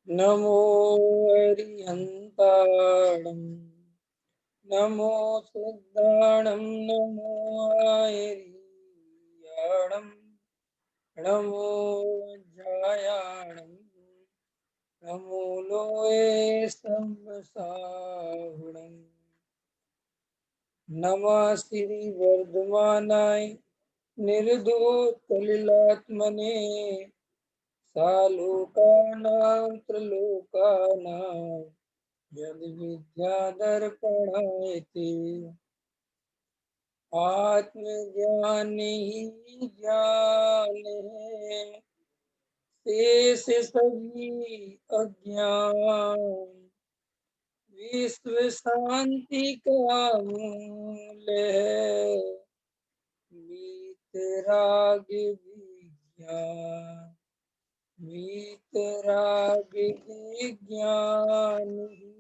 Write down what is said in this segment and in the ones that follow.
नमो हरिहन्ताणं नमो सिद्धाणं नमो आयर्याणं नमो वज्रायाणं नमो लोये संवसाहुणम् नमः श्री वर्धमानाय निर्धूतलिलात्मने सालोकानां त्रिलोकानां यद्विद्यादर्पणायते आत्मज्ञान ही ज्ञान है शेष सभी अज्ञान विश्व शांति का मूल है वीतराग विज्ञान वीतराग विज्ञान ही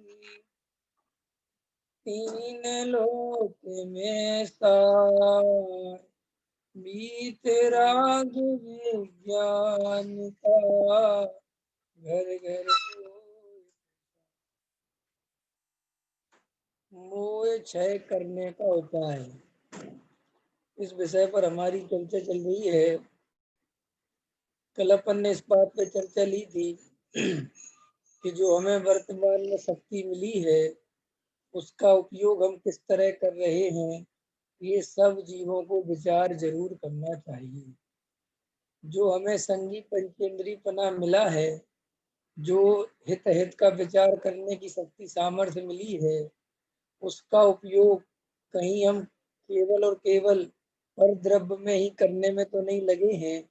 तीन लोक में सार वीतराग विज्ञान का घर घर मोह क्षय करने का उपाय। इस विषय पर हमारी चर्चा चल रही है। कल अपन ने इस बात पे चर्चा ली थी कि जो हमें वर्तमान में शक्ति मिली है उसका उपयोग हम किस तरह कर रहे हैं, ये सब जीवों को विचार जरूर करना चाहिए। जो हमें संगी पंचेंद्री पना मिला है, जो हित का विचार करने की शक्ति सामर्थ्य मिली है, उसका उपयोग कहीं हम केवल और केवल पर द्रव्य में ही करने में तो नहीं लगे हैं,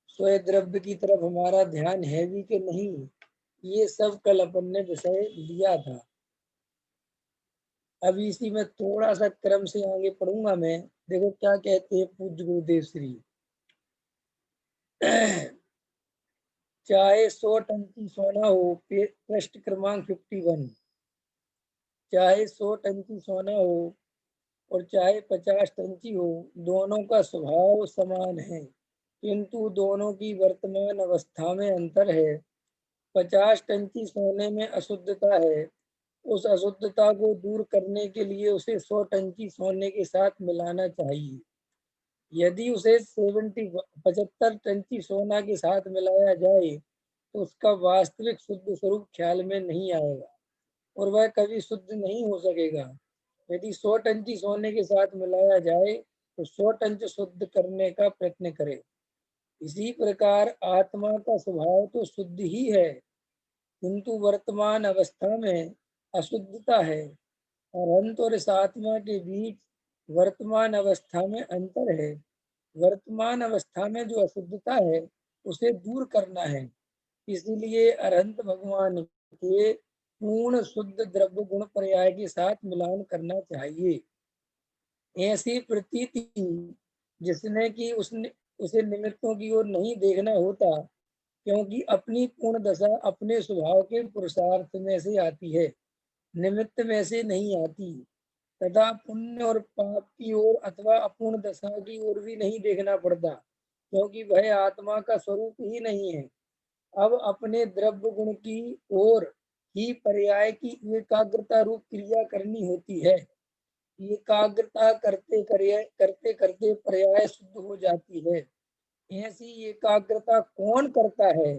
स्वयं द्रव्य की तरफ हमारा ध्यान है भी कि नहीं, ये सब कल अपन ने विषय लिया था। अभी इसी में थोड़ा सा क्रम से आगे पढ़ूंगा मैं। देखो क्या कहते हैं पूज्य गुरुदेव श्री। चाहे 100 टन की सोना हो, पृष्ठ क्रमांक 51, चाहे 100 टन की सोना हो और चाहे 50 टन की हो, दोनों का स्वभाव समान है, किंतु दोनों की वर्तमान अवस्था में अंतर है। 50 टन की सोने में अशुद्धता है, उस अशुद्धता को दूर करने के लिए उसे 100 टन की सोने के साथ मिलाना चाहिए। यदि उसे 75 टन की सोना के साथ मिलाया जाए तो उसका वास्तविक शुद्ध स्वरूप ख्याल में नहीं आएगा और वह कभी शुद्ध नहीं हो सकेगा। यदि 100 टन की सोने के साथ मिलाया जाए तो 100 टन शुद्ध करने का प्रयत्न करे। इसी प्रकार आत्मा का स्वभाव तो शुद्ध ही है, किंतु वर्तमान अवस्था में अशुद्धता है, और अंत और इस आत्मा के बीच वर्तमान अवस्था में अंतर है। वर्तमान अवस्था में जो अशुद्धता है उसे दूर करना है, इसलिए अरहंत भगवान के पूर्ण शुद्ध द्रव्य गुण पर्याय के साथ मिलान करना चाहिए। ऐसी प्रतीति जिसने कि उसने उसे निमित्तों की ओर नहीं देखना होता, क्योंकि अपनी पूर्ण दशा अपने स्वभाव के पुरुषार्थ में से आती है, निमित्त में से नहीं आती। तथा पुण्य और पाप की ओर अथवा अपूर्ण दशा की ओर भी नहीं देखना पड़ता, क्योंकि वह आत्मा का स्वरूप ही नहीं है। अब अपने द्रव्य गुण की ओर ही पर्याय की एकाग्रता रूप क्रिया करनी होती है। एकाग्रता करते करते पर्याय शुद्ध हो जाती है। ऐसी एकाग्रता कौन करता है?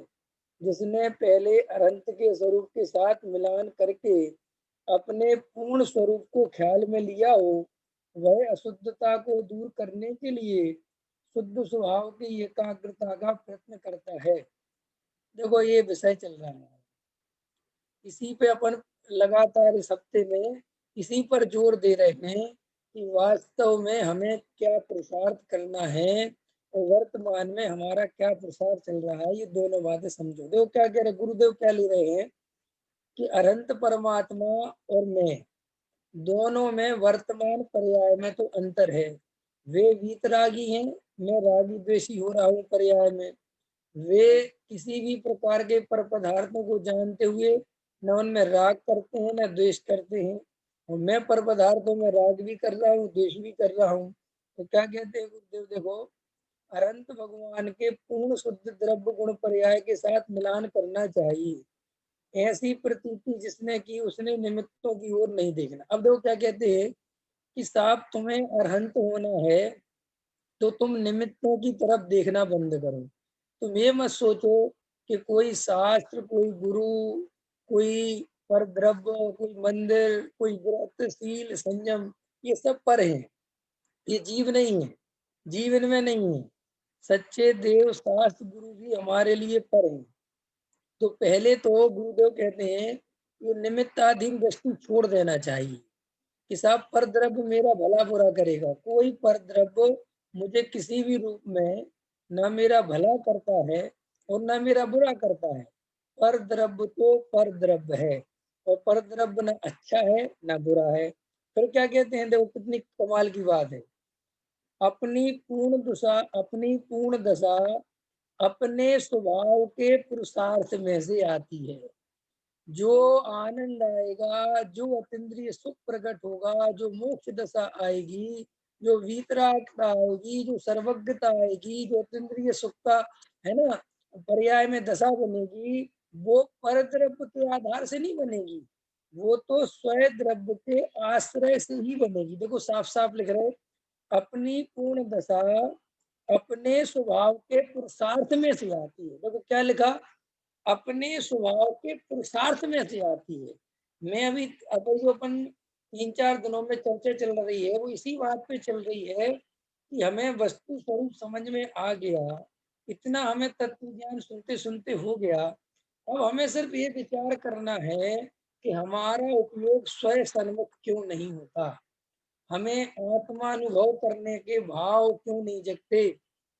जिसने पहले अनंत के स्वरूप के साथ मिलान करके अपने पूर्ण स्वरूप को ख्याल में लिया हो, वह अशुद्धता को दूर करने के लिए शुद्ध स्वभाव की एकाग्रता का प्रयत्न करता है। देखो ये विषय चल रहा है, इसी पे अपन लगातार इस हफ्ते में इसी पर जोर दे रहे हैं कि वास्तव में हमें क्या पुरुषार्थ करना है और वर्तमान में हमारा क्या पुरुषार्थ चल रहा है, ये दोनों बातें समझो। देखो क्या कह रहे गुरुदेव, क्या ले रहे हैं कि अनंत परमात्मा और मैं दोनों में वर्तमान पर्याय में तो अंतर है। वे वीतरागी हैं, मैं रागी द्वेषी हो रहा हूँ पर्याय में। वे किसी भी प्रकार के पर पदार्थों को जानते हुए न उनमें राग करते हैं न द्वेष करते हैं, और मैं पर पदार्थों में राग भी कर रहा हूँ, द्वेष भी कर रहा हूँ। तो क्या कहते हैं गुरुदेव, देखो अनंत भगवान के पूर्ण शुद्ध द्रव्य गुण पर्याय के साथ मिलान करना चाहिए। ऐसी प्रतीति जिसने की उसने निमित्तों की ओर नहीं देखना। अब देखो क्या कहते हैं कि साहब तुम्हें अरहंत होना है तो तुम निमित्तों की तरफ देखना बंद करो। तुम ये मत सोचो कि कोई शास्त्र, कोई गुरु, कोई पर द्रव्य, कोई मंदिर, कोई व्रत, शील, संयम, ये सब पर है, ये जीव नहीं है, जीव इनमें नहीं है। सच्चे देव, शास्त्र, गुरु भी हमारे लिए पर है। तो पहले तो गुरुदेव कहते हैं ये निमित्ताधीन दृष्टि छोड़ देना चाहिए कि साहब पर द्रव्य मेरा भला बुरा करेगा। कोई पर द्रव्य मुझे किसी भी रूप में ना मेरा भला करता है और ना मेरा बुरा करता है। पर द्रव्य तो पर द्रव्य है और पर द्रव्य ना अच्छा है ना बुरा है। फिर क्या कहते हैं, देखो कितनी कमाल की बात है। अपनी पूर्ण दशा अपने स्वभाव के पुरुषार्थ में से आती है। जो आनंद आएगा, जो अतीन्द्रिय सुख प्रकट होगा, जो मोक्ष दशा आएगी, जो वीतरागता आएगी, जो सर्वज्ञता आएगी, जो अतीन्द्रिय सुख का है ना पर्याय में दशा बनेगी, वो पर द्रव्य के आधार से नहीं बनेगी, वो तो स्वयं द्रव्य के आश्रय से ही बनेगी। देखो साफ साफ लिख रहे, अपनी पूर्ण दशा अपने स्वभाव के पुरुषार्थ में से आती है। देखो क्या लिखा, अपने स्वभाव के पुरुषार्थ में से आती है। मैं अभी जो अपन 3-4 दिनों में चर्चा चल रही है वो इसी बात पे चल रही है कि हमें वस्तु स्वरूप समझ में आ गया, इतना हमें तत्व ज्ञान सुनते सुनते हो गया। अब हमें सिर्फ ये विचार करना है कि हमारा उपयोग स्वयं सन्मुख क्यों नहीं होता, हमें आत्मानुभव करने के भाव क्यों नहीं जगते,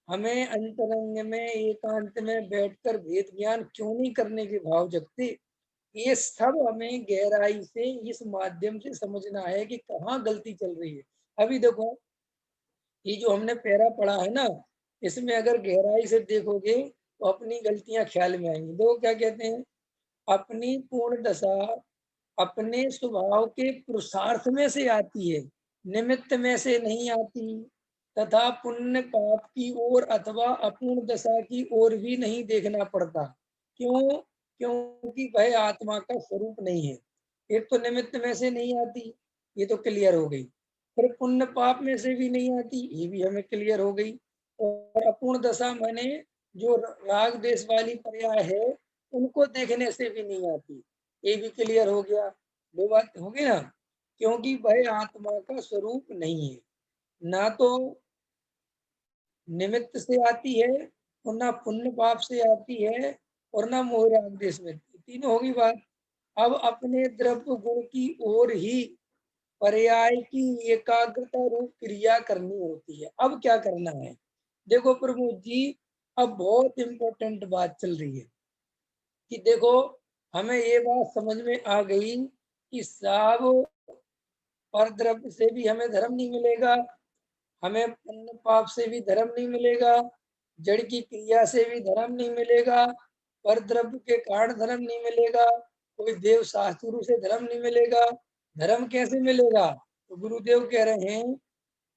हमें अंतरंग में एकांत में बैठकर भेद ज्ञान क्यों नहीं करने के भाव जगते। ये सब हमें गहराई से इस माध्यम से समझना है कि कहाँ गलती चल रही है। अभी देखो ये जो हमने पैरा पढ़ा है ना, इसमें अगर गहराई से देखोगे तो अपनी गलतियां ख्याल में आएंगी। देखो क्या कहते हैं, अपनी पूर्ण दशा अपने स्वभाव के पुरुषार्थ में से आती है, निमित्त में से नहीं आती, तथा पुण्य पाप की ओर अथवा अपूर्ण दशा की ओर भी नहीं देखना पड़ता। क्यों? क्योंकि वह आत्मा का स्वरूप नहीं है। एक तो निमित्त में से नहीं आती, ये तो क्लियर हो गई। फिर पुण्य पाप में से भी नहीं आती, ये भी हमें क्लियर हो गई। और अपूर्ण दशा माने जो राग देश वाली पर्याय है उनको देखने से भी नहीं आती, ये भी क्लियर हो गया। दो बात हो गई ना, क्योंकि वह आत्मा का स्वरूप नहीं है, ना तो निमित्त से आती है और ना पुण्य पाप से आती है और ना मोह राग देश में, तीनों होगी बात। अब अपने द्रव्य गुण की ओर ही पर्याय की एकाग्रता रूप क्रिया करनी होती है। अब क्या करना है, देखो प्रभु जी, अब बहुत इंपॉर्टेंट बात चल रही है कि देखो हमें ये बात समझ में आ गई कि साहब पर द्रव्य से भी हमें धर्म नहीं मिलेगा, हमें पुण्य पाप से भी धर्म नहीं मिलेगा, जड़ की क्रिया से भी धर्म नहीं मिलेगा, पर द्रव्य के कारण धर्म नहीं मिलेगा, कोई देव शास्त्रु से धर्म नहीं मिलेगा। धर्म कैसे मिलेगा? तो गुरुदेव कह रहे हैं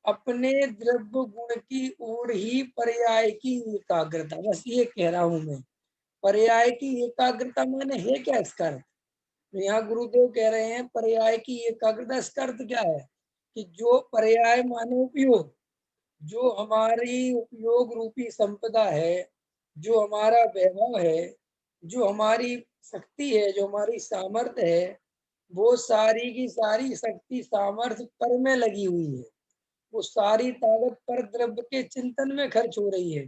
अपने द्रव्य गुण की ओर ही पर्याय की एकाग्रता। बस ये कह रहा हूं मैं, पर्याय की एकाग्रता माने है क्या इसका अर्थ? तो यहाँ गुरुदेव कह रहे हैं पर्याय की एकाग्रता, इसका अर्थ क्या है कि जो पर्याय माने उपयोग, जो हमारी उपयोग रूपी संपदा है, जो हमारा वैभव है, जो हमारी शक्ति है, जो हमारी सामर्थ्य है, वो सारी की सारी शक्ति सामर्थ्य पर में लगी हुई है। वो सारी ताकत पर द्रव्य के चिंतन में खर्च हो रही है।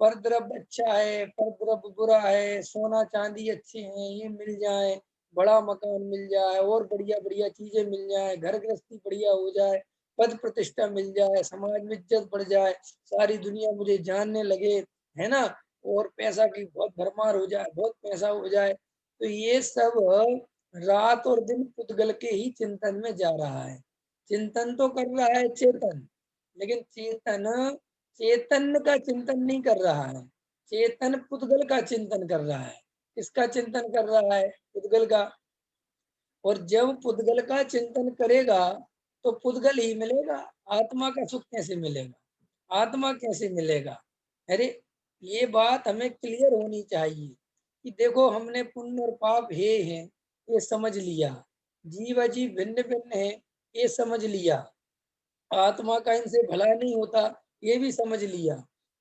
पर द्रव्य अच्छा है, पर द्रव्य बुरा है, सोना चांदी अच्छे हैं, ये मिल जाए, बड़ा मकान मिल जाए और बढ़िया बढ़िया चीजें मिल जाए, घर गृहस्थी बढ़िया हो जाए, पद प्रतिष्ठा मिल जाए, समाज में इज्जत बढ़ जाए, सारी दुनिया मुझे जानने लगे, है ना, और पैसा की बहुत भरमार हो जाए, बहुत पैसा हो जाए। तो ये सब रात और दिन पुद्गल के ही चिंतन में जा रहा है। चिंतन तो कर रहा है चेतन, लेकिन चेतन चेतन का चिंतन नहीं कर रहा है, चेतन पुद्गल का चिंतन कर रहा है। किसका चिंतन कर रहा है? पुद्गल का। और जब पुद्गल का चिंतन करेगा तो पुद्गल ही मिलेगा, आत्मा का सुख कैसे मिलेगा, आत्मा कैसे मिलेगा? अरे ये बात हमें क्लियर होनी चाहिए कि देखो हमने पुण्य और पाप है हैं ये समझ लिया, जीव अजीव भिन्न भिन्न है ये समझ लिया, आत्मा का इनसे भला नहीं होता ये भी समझ लिया,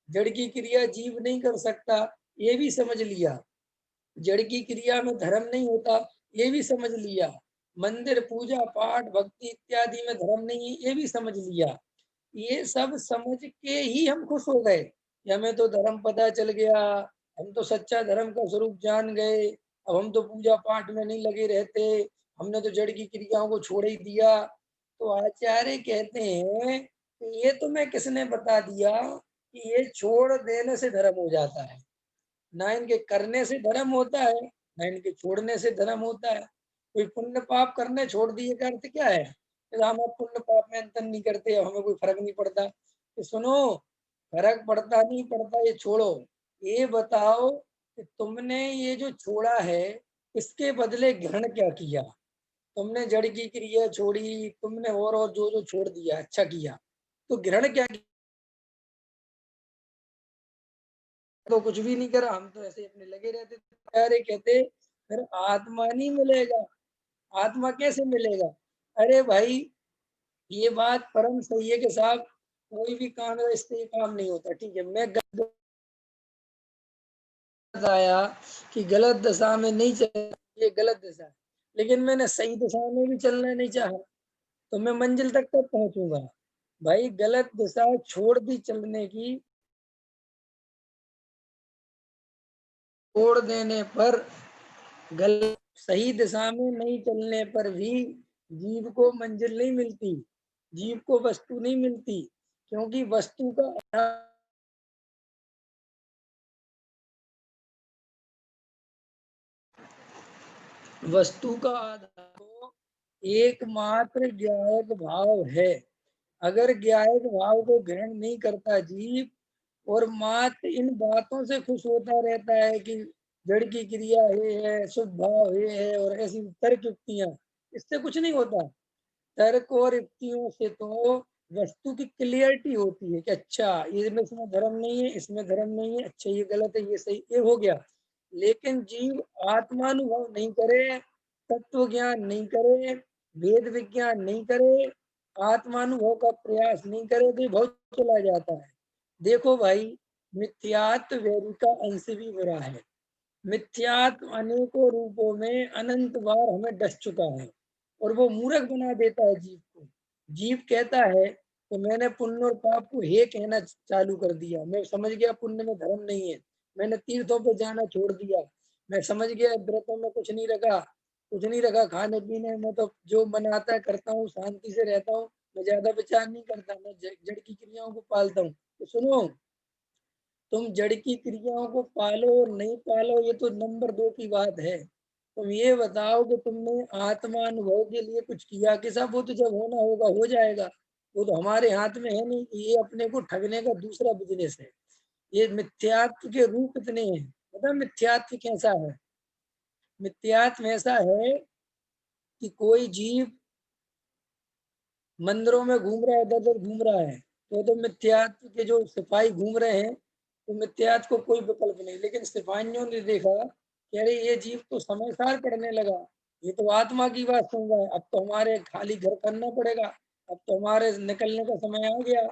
जड़ की क्रिया जीव नहीं कर सकता ये भी समझ लिया, जड़ की क्रिया में धर्म नहीं होता ये भी समझ लिया, मंदिर पूजा पाठ भक्ति इत्यादि में धर्म नहीं है ये भी समझ लिया। ये सब समझ के ही हम खुश हो गए कि हमें तो धर्म पता चल गया, हम तो सच्चा धर्म का स्वरूप जान गए, अब हम तो पूजा पाठ में नहीं लगे रहते, हमने तो जड़ की क्रियाओं को छोड़ ही दिया। तो आचार्य कहते हैं कि ये तुम्हें किसने बता दिया कि ये छोड़ देने से धर्म हो जाता है, ना इनके करने से धर्म होता है ना इनके छोड़ने से धर्म होता है। कोई पुण्य पाप करने छोड़ दिए का अर्थ क्या है? हम पुण्य पाप में अंतर नहीं करते, हमें कोई फर्क नहीं पड़ता। तो सुनो, फर्क पड़ता नहीं पड़ता ये छोड़ो, ये बताओ कि तुमने ये जो छोड़ा है इसके बदले ग्रहण क्या किया? तुमने जड़ की क्रिया छोड़ी, तुमने और जो जो छोड़ दिया अच्छा किया, तो ग्रहण क्या किया? तो कुछ भी नहीं करा, हम तो ऐसे अपने लगे रहते थे। अरे कहते फिर आत्मा नहीं मिलेगा, आत्मा कैसे मिलेगा? अरे भाई ये बात परम सही है कि साहब कोई भी काम है इससे काम नहीं होता, ठीक है मैं गलत आया कि गलत दिशा में नहीं चल, ये गलत दिशा है, लेकिन मैंने सही दिशा में भी चलना नहीं चाहा तो मैं मंजिल तक कब पहुंचूंगा? भाई गलत दिशा छोड़ दी चलने की, छोड़ देने पर गलत सही दिशा में नहीं चलने पर भी जीव को मंजिल नहीं मिलती, जीव को वस्तु नहीं मिलती, क्योंकि वस्तु का वस्तु का आधार तो एकमात्र ज्ञायक भाव है। अगर ज्ञायक भाव को ग्रहण नहीं करता जीव और मात्र इन बातों से खुश होता रहता है कि जड़ की क्रिया है शुभ भाव है और ऐसी तर्क युक्तियां, इससे कुछ नहीं होता। तर्क और युक्तियों से तो वस्तु की क्लियरिटी होती है कि अच्छा ये में इसमें धर्म नहीं है, इसमें धर्म नहीं है, अच्छा ये गलत है, ये सही, ये हो गया। लेकिन जीव आत्मानुभव नहीं करे, तत्व ज्ञान नहीं करे, वेद विज्ञान नहीं करे, आत्मानुभव का प्रयास नहीं करे तो ये बहुत चला जाता है। देखो भाई, मिथ्यात्व वैरी का अंश भी बुरा है। मिथ्यात्व अनेकों रूपों में अनंत बार हमें डस चुका है और वो मूर्ख बना देता है जीव को। जीव कहता है तो मैंने पुण्य और पाप को हे कहना चालू कर दिया, मैं समझ गया पुण्य में धर्म नहीं है, मैंने तीर्थों पर जाना छोड़ दिया, मैं समझ गया व्रतों में कुछ नहीं रखा, कुछ नहीं रखा, खाने पीने में तो जो मन आता है करता हूँ, शांति से रहता हूँ, मैं ज्यादा विचार नहीं करता, मैं जड़ की क्रियाओं को पालता हूँ। तो सुनो, तुम जड़ की क्रियाओं को पालो और नहीं पालो ये तो नंबर 2 की बात है। तुम ये बताओ कि तुमने आत्मा अनुभव के लिए कुछ किया कि सब वो तो जब होना होगा हो जाएगा, वो तो हमारे हाथ में है नहीं। ये अपने को ठगने का दूसरा बिजनेस है। ये मिथ्यात्व के रूप इतने हैं। पता मिथ्यात्व कैसा है? मिथ्यात्व ऐसा है कि कोई जीव मंदिरों में घूम रहा है, इधर उधर घूम रहा है, तो मिथ्यात्व के जो सिपाही घूम रहे हैं, तो मिथ्यात्व को कोई विकल्प नहीं, लेकिन सिपाहियों ने देखा कि अरे ये जीव तो समय सार पड़ने लगा, ये तो आत्मा की बात सुन रहा है, अब तो हमारे खाली घर करना पड़ेगा, अब तो हमारे निकलने का समय आ गया।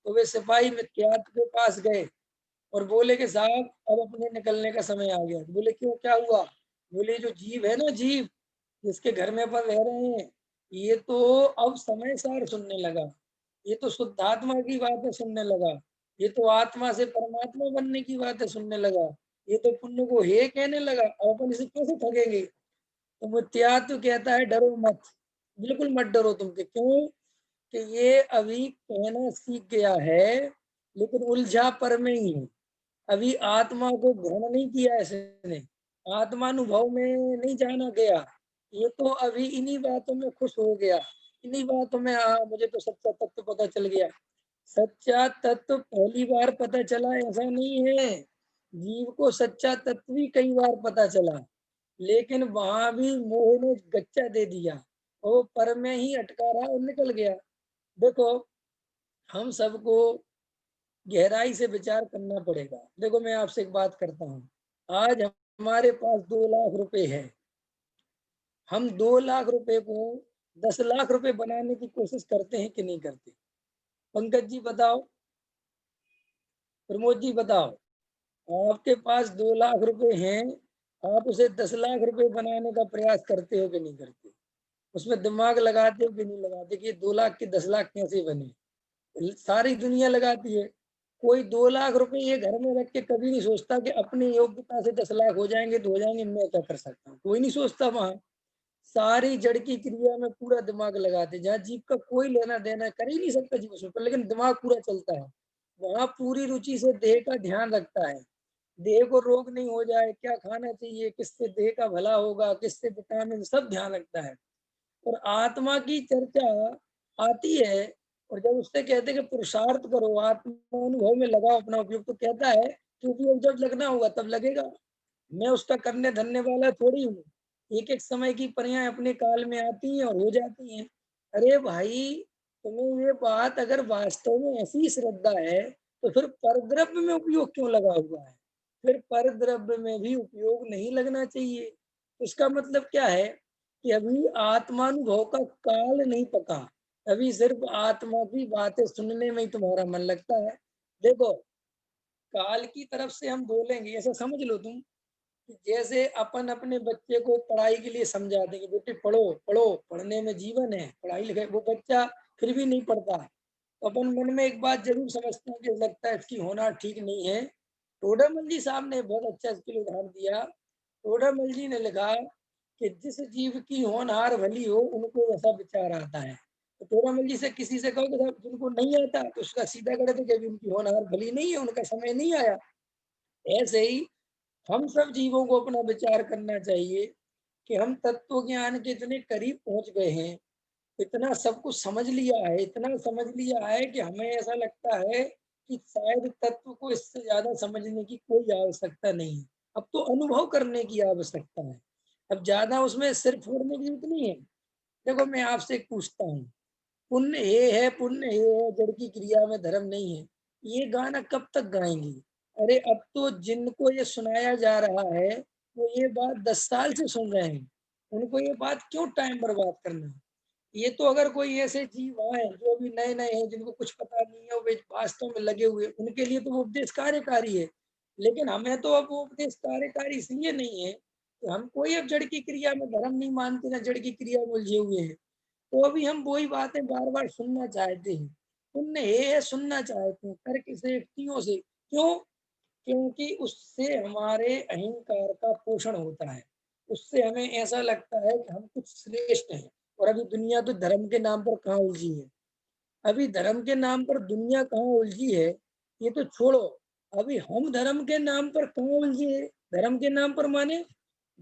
तो वे सिपाही मिथ्यात्व के पास गए और बोले कि साहब अब अपने निकलने का समय आ गया। तो बोले क्यों, क्या हुआ? बोले जो जीव है ना, जीव जिसके घर में अपन रह रहे हैं, ये तो अब समय सार सुनने लगा, ये तो शुद्धात्मा की बातें सुनने लगा, ये तो आत्मा से परमात्मा बनने की बातें सुनने लगा, ये तो पुण्य को हे कहने लगा, अब अपन इसे कैसे ठगेंगे? तो मुत्यात्व कहता है डरो मत, बिल्कुल मत डरो तुम के, क्यों कि ये अभी कहना सीख गया है लेकिन उलझा पर में ही है। अभी आत्मा को ग्रहण नहीं किया इसने, आत्मानुभव में नहीं जाना गया, ये तो अभी इन्हीं बातों में खुश हो गया, इन्हीं बातों में मुझे तो सच्चा तत्व पता चल गया। सच्चा तत्व पहली बार पता चला ऐसा नहीं है, जीव को सच्चा तत्व भी कई बार पता चला, लेकिन वहां भी मोह ने गच्चा दे दिया, वो पर में ही अटका रहा और निकल गया। देखो, हम सबको गहराई से विचार करना पड़ेगा। देखो मैं आपसे एक बात करता हूँ, आज हमारे पास 2 लाख रुपए है, हम 2 लाख रुपए को 10 लाख रुपए बनाने की कोशिश करते हैं कि नहीं करते? पंकज जी बताओ, प्रमोद जी बताओ। आपके पास 2 लाख रुपए हैं, आप उसे 10 लाख रुपए बनाने का प्रयास करते हो कि नहीं करते? उसमें दिमाग लगाते हो कि नहीं लगाते कि ये 2 लाख के 10 लाख कैसे बने? सारी दुनिया लगाती है। कोई 2 लाख रुपए ये घर में रख के कभी नहीं सोचता कि अपनी योग्यता से 10 लाख हो जाएंगे तो हो जाएंगे, मैं क्या कर सकता हूँ, कोई नहीं सोचता। वहां सारी जड़ की क्रिया में पूरा दिमाग लगाते, जहाँ जीव का कोई लेना देना कर ही नहीं सकता जीव उसमें, पर लेकिन दिमाग पूरा चलता है। वहां पूरी रुचि से देह का ध्यान रखता है, देह को रोग नहीं हो जाए, क्या खाना चाहिए, किससे देह का भला होगा, किससे विटामिन, सब ध्यान रखता है। और आत्मा की चर्चा आती है, और जब उससे कहते हैं कि पुरुषार्थ करो, आत्मा अनुभव में लगाओ अपना उपयोग, तो कहता है कि उपयोग जब लगना होगा तब लगेगा, मैं उसका करने धरने वाला थोड़ी हूँ। एक एक समय की परियां अपने काल में आती हैं और हो जाती हैं। अरे भाई, तुम्हें ये बात अगर वास्तव में ऐसी श्रद्धा है तो फिर परद्रव्य में उपयोग क्यों लगा हुआ है? फिर परद्रव्य में भी उपयोग नहीं लगना चाहिए। इसका मतलब क्या है कि अभी आत्मानुभव का काल नहीं पका, अभी सिर्फ आत्मा की बातें सुनने में ही तुम्हारा मन लगता है। देखो, काल की तरफ से हम बोलेंगे, ऐसा समझ लो तुम कि जैसे अपन अपने बच्चे को पढ़ाई के लिए समझा देंगे, बेटे पढ़ो पढ़ो, पढ़ने में जीवन है, पढ़ाई लिखाई, वो बच्चा फिर भी नहीं पढ़ता, तो अपन मन में एक बात जरूर समझते हैं कि लगता है इसकी होना ठीक नहीं है। टोडामल जी साहब ने बहुत अच्छा इसके लिए उदाहरण दिया। टोडामल जी ने लिखा कि जिस जीव की होनहार भली हो उनको ऐसा विचार आता है। तो टोडामल जी से किसी से कहो कि साहब जिनको नहीं आता, तो उसका सीधा करे थे कि अभी उनकी होनहार भली नहीं है, उनका समय नहीं आया। ऐसे ही हम सब जीवों को अपना विचार करना चाहिए कि हम तत्व ज्ञान के इतने करीब पहुंच गए हैं, इतना सब कुछ समझ लिया है, इतना समझ लिया है कि हमें ऐसा लगता है कि शायद तत्व को इससे ज्यादा समझने की कोई आवश्यकता नहीं है, अब तो अनुभव करने की आवश्यकता है। अब ज्यादा उसमें सिर फोड़ने की जरूरत नहीं है। देखो, मैं आपसे एक पूछता हूँ, पुण्य ये है, पुण्य ये है, जड़ की क्रिया में धर्म नहीं है, ये गाना कब तक गाएंगे? अरे अब तो जिनको ये सुनाया जा रहा है वो ये बात 10 साल से सुन रहे हैं, उनको ये बात क्यों टाइम बर्बाद करना है? ये तो अगर कोई ऐसे जीव आए जो अभी नए नए हैं, जिनको कुछ पता नहीं है, वे वास्तव में लगे हुए, उनके लिए तो वो उपदेश कार्यकारी है। लेकिन हमें तो अब वो उपदेश कार्यकारी इसलिए नहीं है कि हम कोई अब जड़ की क्रिया में धर्म नहीं मानते, ना जड़ की क्रिया में उलझे हुए हैं। तो अभी हम वही बातें बार बार सुनना चाहते हैं, सुनने ये है, सुनना चाहते हैं तर्क से, युक्तियों से। क्यों? क्योंकि उससे हमारे अहंकार का पोषण होता है, उससे हमें ऐसा लगता है कि हम कुछ श्रेष्ठ हैं। और अभी दुनिया तो धर्म के नाम पर कहाँ उलझी है, अभी धर्म के नाम पर दुनिया कहाँ उलझी है, ये तो छोड़ो। अभी हम धर्म के नाम पर कहाँ उलझे हैं? धर्म के नाम पर माने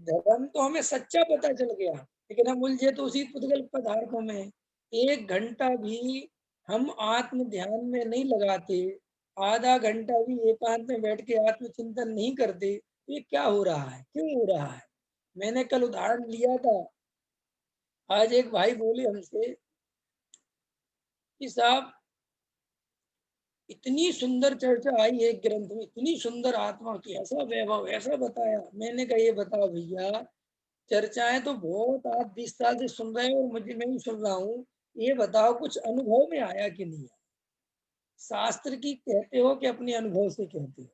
धर्म तो हमें सच्चा पता चल गया, लेकिन हम उलझे तो उसी पुद्गल पदार्थों में। 1 घंटा भी हम आत्म ध्यान में नहीं लगाते, आधा घंटा भी एकांत में बैठ के आत्मचिंतन नहीं करते, ये क्या हो रहा है, क्यों हो रहा है? मैंने कल उदाहरण लिया था। आज एक भाई बोले हमसे कि साहब, इतनी सुंदर चर्चा आई है ग्रंथ में, इतनी सुंदर आत्मा की, ऐसा वैभव, ऐसा बताया। मैंने कहा ये बताओ भैया, चर्चाएं तो बहुत आप 20 साल से सुन रहे हो और मुझे, मैं भी सुन रहा हूँ, ये बताओ कुछ अनुभव में आया कि नहीं आया? शास्त्र की कहते हो कि अपने अनुभव से कहते हो?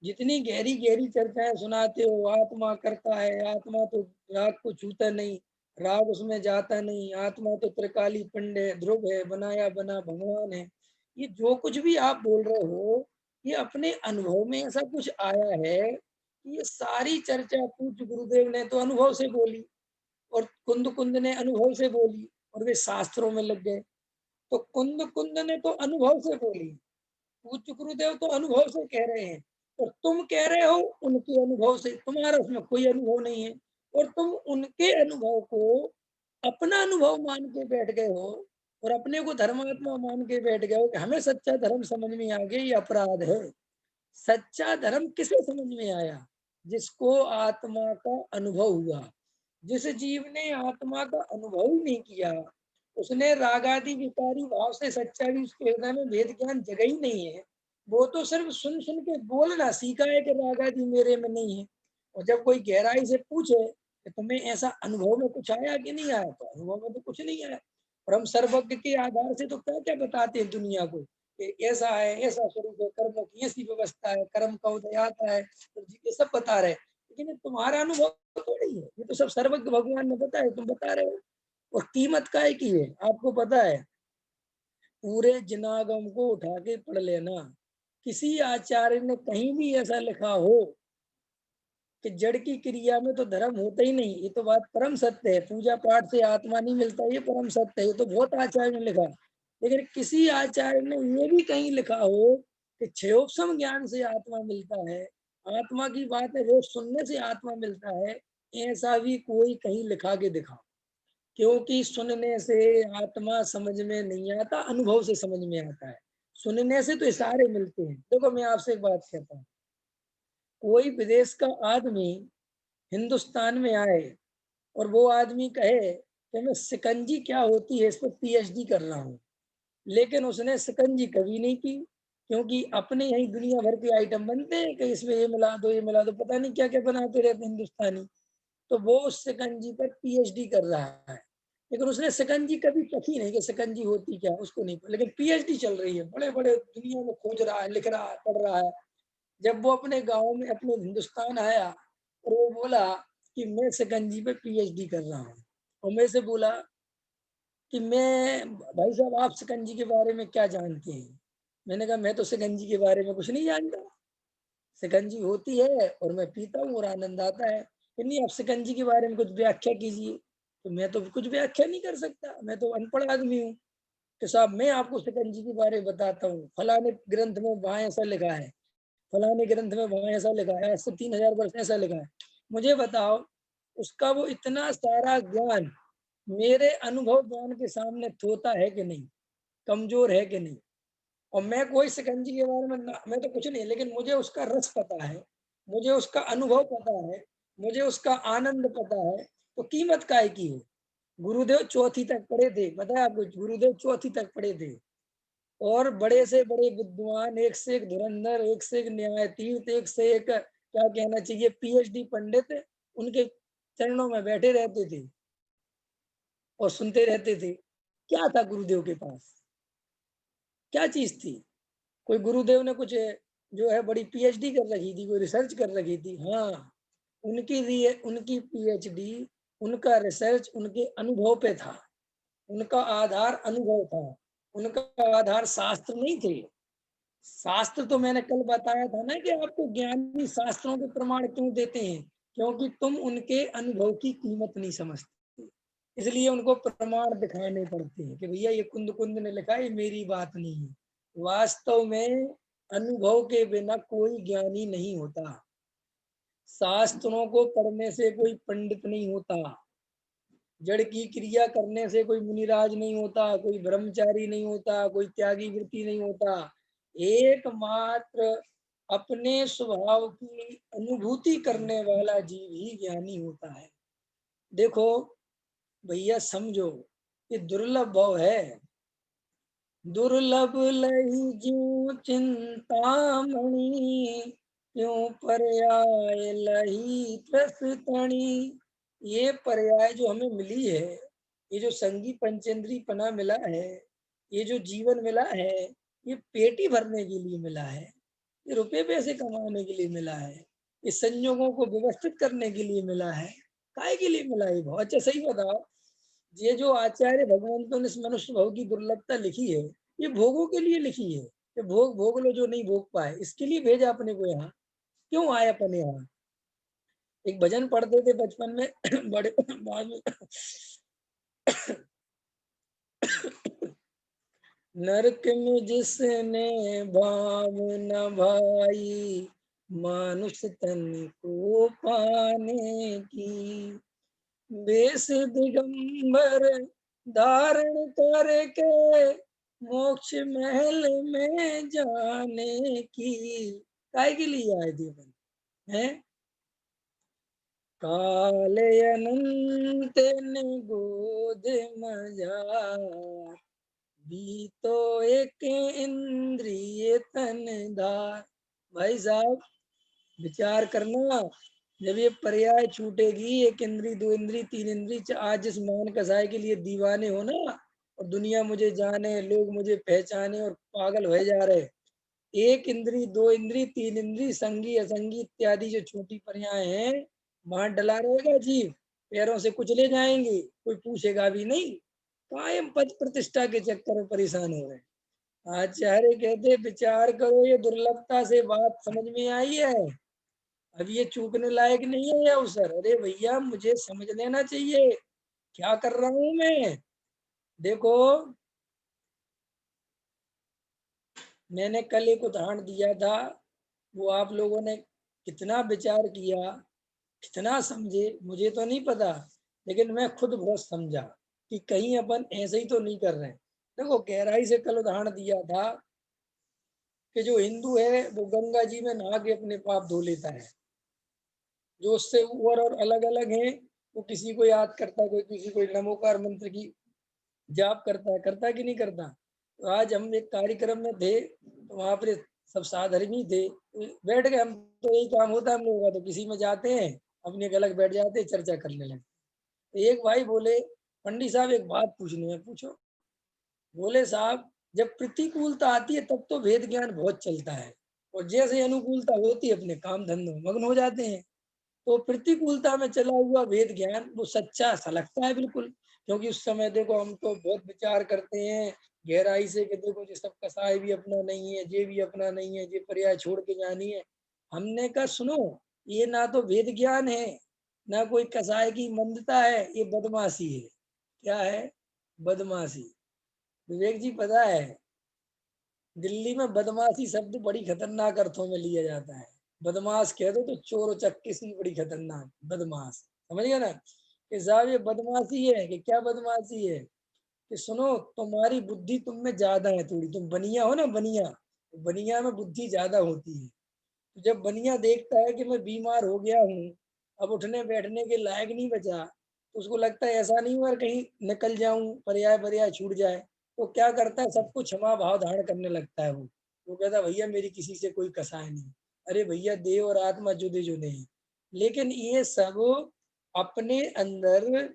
जितनी गहरी गहरी चर्चाएं सुनाते हो, आत्मा करता है, आत्मा तो राग को छूता नहीं, राग उसमें जाता नहीं, आत्मा तो त्रिकाली पिंड है, ध्रुव है, बनाया बना भगवान है, ये जो कुछ भी आप बोल रहे हो, ये अपने अनुभव में ऐसा कुछ आया है कि ये सारी चर्चा पूज्य गुरुदेव ने तो अनुभव से बोली, और कुंद कुंद ने अनुभव से बोली, और वे शास्त्रों में लग गए। तो कुंद कुंद ने तो अनुभव से बोली, पूज्य गुरुदेव तो अनुभव से कह रहे हैं, और तुम कह रहे हो उनके अनुभव से, तुम्हारा उसमें कोई अनुभव नहीं है, और तुम उनके अनुभव को अपना अनुभव मान के बैठ गए हो, और अपने को धर्मात्मा मान के बैठ गए हो कि हमें सच्चा धर्म समझ में आ गया, ये अपराध है। सच्चा धर्म किसे समझ में आया? जिसको आत्मा का अनुभव हुआ। जिस जीव ने आत्मा का अनुभव ही नहीं किया, उसने रागादि विकारी भाव से सच्चा भी उसके हृदय में भेद ज्ञान जगा ही नहीं है, वो तो सिर्फ सुन सुन के बोलना सीखा है कि रागादि मेरे में नहीं है। और जब कोई गहराई से पूछे कि तुम्हें ऐसा अनुभव में कुछ आया कि नहीं आया, तो अनुभव में तो कुछ नहीं आया। और हम सर्वज्ञ के आधार से तो क्या क्या बताते हैं दुनिया को कि ऐसा है, ऐसा स्वरूप है, कर्मों की ऐसी व्यवस्था है, कर्म का उदय आता है, तो ये सब बता रहे हैं। लेकिन ये तुम्हारा अनुभव थोड़ी है, ये तो सब सर्वज्ञ भगवान ने बताया, तुम बता रहे हो। और कीमत काय की है आपको पता है? पूरे जिनागम को उठा के पढ़ लेना, किसी आचार्य ने कहीं भी ऐसा लिखा हो कि जड़ की क्रिया में तो धर्म होता ही नहीं, ये तो बात परम सत्य है। पूजा पाठ से आत्मा नहीं मिलता, ये परम सत्य है, ये तो बहुत आचार्य ने लिखा। लेकिन किसी आचार्य ने ये भी कहीं लिखा हो कि क्षयोपम ज्ञान से आत्मा मिलता है, आत्मा की बात है रोज सुनने से आत्मा मिलता है, ऐसा भी कोई कहीं लिखा के दिखाओ। क्योंकि सुनने से आत्मा समझ में नहीं आता, अनुभव से समझ में आता है। सुनने से तो इशारे मिलते हैं। देखो मैं आपसे एक बात कहता हूँ, कोई विदेश का आदमी हिंदुस्तान में आए और वो आदमी कहे कि मैं शिकंजी क्या होती है इस पर पीएचडी कर रहा हूँ, लेकिन उसने शिकंजी कभी नहीं की, क्योंकि अपने यही दुनिया भर के आइटम बनते हैं कि इसमें ये मिला दो, ये मिला दो, पता नहीं क्या क्या बनाते रहते हिंदुस्तानी। तो वो उस शिकंजी पर पीएचडी कर रहा है, लेकिन उसने शिकंजी कभी चखी नहीं कि शिकंजी होती क्या, उसको नहीं, लेकिन पीएचडी चल रही है, बड़े बड़े दुनिया में खोज रहा है, लिख रहा है, पढ़ रहा है। जब वो अपने गांव में अपने हिंदुस्तान आया और वो बोला कि मैं शिकंजी पे पीएचडी कर रहा हूँ, और मैं से बोला कि मैं, भाई साहब आप शिकंजी के बारे में क्या जानते हैं? मैंने कहा मैं तो शिकंजी के बारे में कुछ नहीं जानता, शिकंजी होती है और मैं पीता हूँ और आनंद आता है। कि नहीं, आप शिकंजी के बारे में कुछ व्याख्या कीजिए। तो मैं तो कुछ व्याख्या नहीं कर सकता, मैं तो अनपढ़ आदमी हूँ। कि साहब मैं आपको शिकंजी के बारे में बताता हूँ, फलाने ग्रंथ में वहां ऐसा लिखा है, फलाने ग्रंथ में वहां ऐसा लिखा है, आज से 3000 वर्ष ऐसा लिखा है। मुझे बताओ, उसका वो इतना सारा ज्ञान मेरे अनुभव ज्ञान के सामने थोता है कि नहीं, कमजोर है कि नहीं? और मैं कोई शिकंजी के बारे में मैं तो कुछ नहीं, लेकिन मुझे उसका रस पता है, मुझे उसका अनुभव पता है, मुझे उसका आनंद पता है। तो कीमत काय की है? गुरुदेव चौथी तक पढ़े थे, बताया आपको, गुरुदेव चौथी तक पढ़े थे, और बड़े से बड़े विद्वान, एक से एक धुरंधर, एक से एक न्यायाधीश, एक से एक क्या कहना चाहिए पीएचडी पंडित उनके चरणों में बैठे रहते थे और सुनते रहते थे। क्या था गुरुदेव के पास? क्या चीज थी? कोई गुरुदेव ने कुछ जो है बड़ी पीएचडी कर रखी थी, कोई रिसर्च कर रखी थी? हाँ, उनकी लिए उनकी पीएचडी, उनका रिसर्च उनके अनुभव पे था, उनका आधार अनुभव था, उनका आधार शास्त्र नहीं थे। शास्त्र तो मैंने कल बताया था ना कि आपको ज्ञानी शास्त्रों के प्रमाण क्यों देते हैं, क्योंकि तुम उनके अनुभव की कीमत नहीं समझते, इसलिए उनको प्रमाण दिखाने पड़ते हैं कि भैया ये कुंद कुंद ने लिखा, ये मेरी बात नहीं है। वास्तव में अनुभव के बिना कोई ज्ञानी नहीं होता, शास्त्रों को पढ़ने से कोई पंडित नहीं होता, जड़ की क्रिया करने से कोई मुनिराज नहीं होता, कोई ब्रह्मचारी नहीं होता, कोई त्यागी वृत्ति नहीं होता। एकमात्र अपने स्वभाव की अनुभूति करने वाला जीव ही ज्ञानी होता है। देखो भैया, समझो ये दुर्लभ भाव है। दुर्लभ लही ज्यों चिंतामणि, क्यों पर्याय लही त्रसतणी। ये पर्याय जो हमें मिली है, ये जो संगी पंचेंद्री पना मिला है, ये जो जीवन मिला है, ये पेटी भरने के लिए मिला है, ये रुपए पैसे कमाने के लिए मिला है, ये संयोगों को व्यवस्थित करने के लिए मिला है। काय के लिए मिला है भाव? अच्छा सही बताओ, ये जो आचार्य भगवंतों ने इस मनुष्य भाव की दुर्लभता लिखी है, ये भोगों के लिए लिखी है कि भोग भोग लो जो नहीं भोग पाए, इसके लिए भेजा अपने को यहाँ। क्यों आए अपने यहाँ? एक भजन पढ़ते थे बचपन में बड़े बाद में नरक में जिसने भाव न भाई, मानुष तन को पाने की, वेश दिगंबर धारण करके मोक्ष महल में जाने की। काय के लिए आए जीवन है? काल अनंत ने गोद मजा, भी तो एक इंद्रिय तन धार। भाई साहब विचार करना, जब ये पर्याय छूटेगी, एक इंद्री, दो इंद्री, तीन इंद्री, आज जिस मान कसाय के लिए दीवाने हो ना, और दुनिया मुझे जाने, लोग मुझे पहचाने और पागल हो जा रहे, एक इंद्री, दो इंद्री, तीन इंद्री, संगी असंगी इत्यादि जो छोटी पर्याय हैं, वहां डला रहेगा जीव, पैरों से कुचले जाएंगे, कोई पूछेगा भी नहीं। कायम पद प्रतिष्ठा के चक्कर में परेशान हो रहे हैं। आचार्य कहते विचार करो, ये दुर्लभता से बात समझ में आई है, अब ये चूकने लायक नहीं है ये अवसर। अरे भैया मुझे समझ लेना चाहिए क्या कर रहा हूं मैं। देखो मैंने कल एक उदाहरण दिया था, वो आप लोगों ने कितना विचार किया, कितना समझे मुझे तो नहीं पता, लेकिन मैं खुद बहुत समझा कि कहीं अपन ऐसे ही तो नहीं कर रहे हैं। देखो गहराई से कल उदाहरण दिया था कि जो हिंदू है वो गंगा जी में नहा के अपने पाप धो लेता है, जो उससे ऊपर और अलग अलग है वो किसी को याद करता है, कोई किसी को नमोकार मंत्र की जाप करता है कि नहीं करता। तो आज हम एक कार्यक्रम में थे तो वहां पर सब साधर्मी थे, तो बैठ गए हम, तो यही काम होता है हम लोगों का, तो किसी में जाते हैं अपने एक अलग बैठ जाते हैं, चर्चा करने लगते। तो एक भाई बोले पंडित साहब एक बात पूछनी है। पूछो। बोले साहब जब प्रतिकूलता आती है तब तो वेद ज्ञान बहुत चलता है, और जैसे अनुकूलता होती है अपने काम धंधों में मग्न हो जाते हैं। तो प्रतिकूलता में चला हुआ वेद ज्ञान वो सच्चा सा लगता है बिल्कुल, क्योंकि उस समय देखो हम तो बहुत विचार करते हैं गहराई से कि देखो ये सब कसाय भी अपना नहीं है, ये भी अपना नहीं है, ये पर्याय छोड़ के जानी है। हमने कहा सुनो, ये ना तो वेद ज्ञान है, ना कोई कसाय की मंदता है, ये बदमाशी है। क्या है? बदमाशी। विवेक जी पता है दिल्ली में बदमाशी शब्द बड़ी खतरनाक अर्थों में लिया जाता है। बदमाश कह दो तो चोर उचक्के से बड़ी खतरनाक बदमाश, समझ गया ना कि साहब ये बदमाशी है। कि क्या बदमाशी है? कि सुनो तुम्हारी बुद्धि तुम में ज्यादा है थोड़ी, तुम बनिया हो ना, बनिया, बनिया में बुद्धि ज्यादा होती है। तो जब बनिया देखता है कि मैं बीमार हो गया हूँ, अब उठने बैठने के लायक नहीं बचा, तो उसको लगता है ऐसा नहीं हुआ कहीं निकल जाऊं, पर्याय पर्याय छूट जाए, तो क्या करता है सबको क्षमा भाव धारण करने लगता है। वो कहता है भैया मेरी किसी से कोई कसाय नहीं। अरे भैया देह और आत्मा जुदे जुदे हैं, लेकिन ये सब अपने अंदर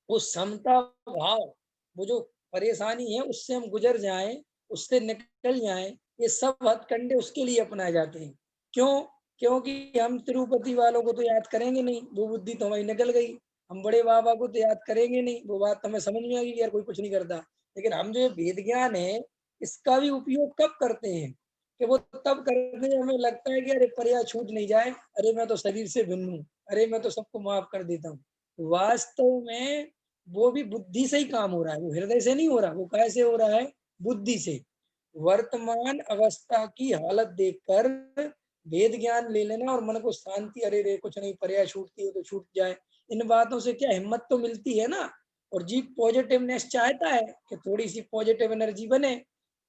वो समता भाव, वो जो परेशानी है उससे हम गुजर जाएं, उससे निकल जाएं, ये सब हथकंडे उसके लिए अपनाए जाते हैं। क्यों? क्योंकि हम तिरुपति वालों को तो याद करेंगे नहीं, वो बुद्धि तो हमारी निकल गई। हम बड़े बाबा को तो याद करेंगे नहीं, वो बात तो हमें समझ में आ गई कि यार कोई कुछ नहीं करता। लेकिन हम जो ये वेद ज्ञान है इसका भी उपयोग कब करते हैं? कि वो तब करते हैं हमें लगता है कि अरे पर्याय छूट नहीं जाए, अरे मैं तो शरीर से भिन्न हूँ, अरे मैं तो सबको माफ कर देता हूँ। वास्तव में वो भी बुद्धि से ही काम हो रहा है, वो हृदय से नहीं हो रहा। वो कैसे हो रहा है? बुद्धि से। वर्तमान अवस्था की हालत देखकर वेद ज्ञान ले लेना और मन को शांति, अरे रे कुछ नहीं, पर्याय छूटती है तो छूट जाए, इन बातों से क्या हिम्मत तो मिलती है ना। और जीव पॉजिटिवनेस चाहता है कि थोड़ी सी पॉजिटिव एनर्जी बने,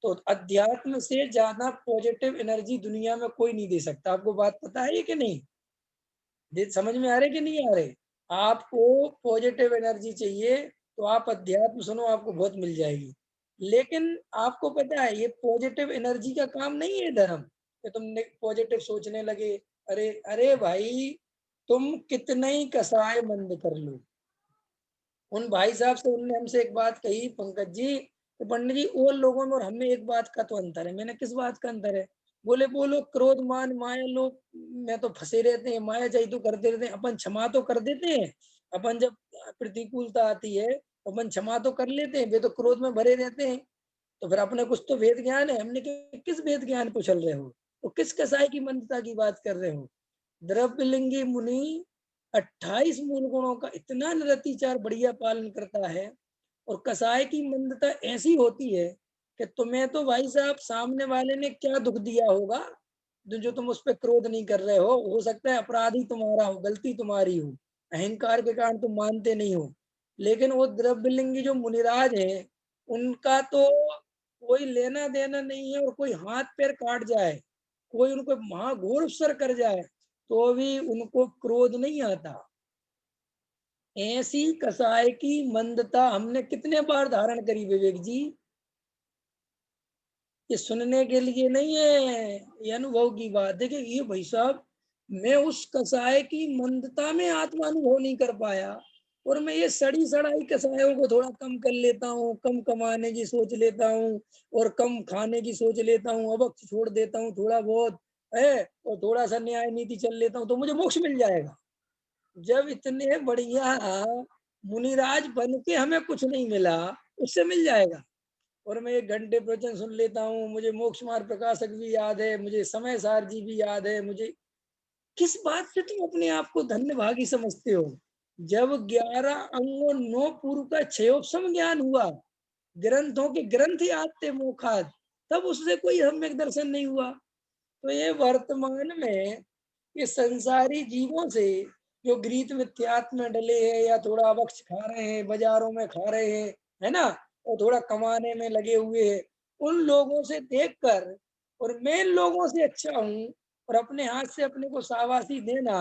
तो अध्यात्म से ज्यादा पॉजिटिव एनर्जी दुनिया में कोई नहीं दे सकता। आपको बात पता है ये कि नहीं? समझ में आ रहे कि नहीं आ रहे? आपको पॉजिटिव एनर्जी चाहिए तो आप अध्यात्म सुनो, आपको बहुत मिल जाएगी। लेकिन आपको पता है ये पॉजिटिव एनर्जी का काम नहीं है धर्म, कि तुमने पॉजिटिव सोचने लगे। अरे अरे भाई तुम कितने ही कसाय मंद कर लो। उन भाई साहब से उनने हमसे एक बात कही, पंकज जी, तो पंडित जी और लोगों में और हमें एक बात का तो अंतर है। मैंने किस बात का अंतर है? बोले वो लोग क्रोध मान माया लोग में तो फंसे रहते हैं, माया चाहिए तो करते रहते हैं, अपन क्षमा तो कर देते हैं। अपन जब प्रतिकूलता आती है तो अपन क्षमा तो कर लेते हैं, वे तो क्रोध में भरे रहते हैं। तो फिर अपने कुछ तो वेद ज्ञान है, हमने किस वेद ज्ञान को चल रहे हो? तो किस कसाई की मंदता की बात कर रहे हो? द्रव्यलिंगी मुनि 28 मूल गुणों का इतना निरतिचार बढ़िया पालन करता है, और कसाय की मंदता ऐसी होती है कि तुम्हें तो भाई साहब सामने वाले ने क्या दुख दिया होगा जो तुम उस पर क्रोध नहीं कर रहे हो सकता है अपराधी तुम्हारा हो, गलती तुम्हारी हो, अहंकार के कारण तुम मानते नहीं हो। लेकिन वो द्रव्यलिंगी जो मुनिराज है उनका तो कोई लेना देना नहीं है, और कोई हाथ पैर काट जाए, कोई उनको महाघोर उपसर कर जाए, तो भी उनको क्रोध नहीं आता। ऐसी कसाय की मंदता हमने कितने बार धारण करी विवेक जी? ये सुनने के लिए नहीं है, ये अनुभव की बात है कि ये भाई साहब मैं उस कसाय की मंदता में आत्मा अनुभव नहीं कर पाया, और मैं ये सड़ी सड़ाई कसायों को थोड़ा कम कर लेता हूँ, कम कमाने की सोच लेता हूँ और कम खाने की सोच लेता हूँ, अवक्ष छोड़ देता हूँ थोड़ा बहुत है, और थोड़ा सा न्याय नीति चल लेता हूँ, तो मुझे मोक्ष मिल जाएगा। जब इतने बढ़िया मुनिराज बन के हमें कुछ नहीं मिला, उससे मिल जाएगा। और मैं 1 घंटे प्रवचन सुन लेता हूँ, मुझे मोक्ष मार्ग प्रकाशक भी याद है, मुझे समय सार जी भी याद है, मुझे किस बात से तुम अपने आप को धन्य भागी समझते हो? जब 11 अंगों 9 पूर्व का क्षयोपम ज्ञान हुआ, ग्रंथों के ग्रंथ याद थे मोखाद, तब उससे कोई सम्यक दर्शन नहीं हुआ। तो ये वर्तमान में ये संसारी जीवों से जो गृहीत मिथ्यात्व में डले हैं या थोड़ा अवक्ष खा रहे हैं, बाजारों में खा रहे हैं, है ना? और थोड़ा कमाने में लगे हुए हैं, उन लोगों से देखकर और मैं इन लोगों से अच्छा हूँ और अपने हाथ से अपने को शाबाशी देना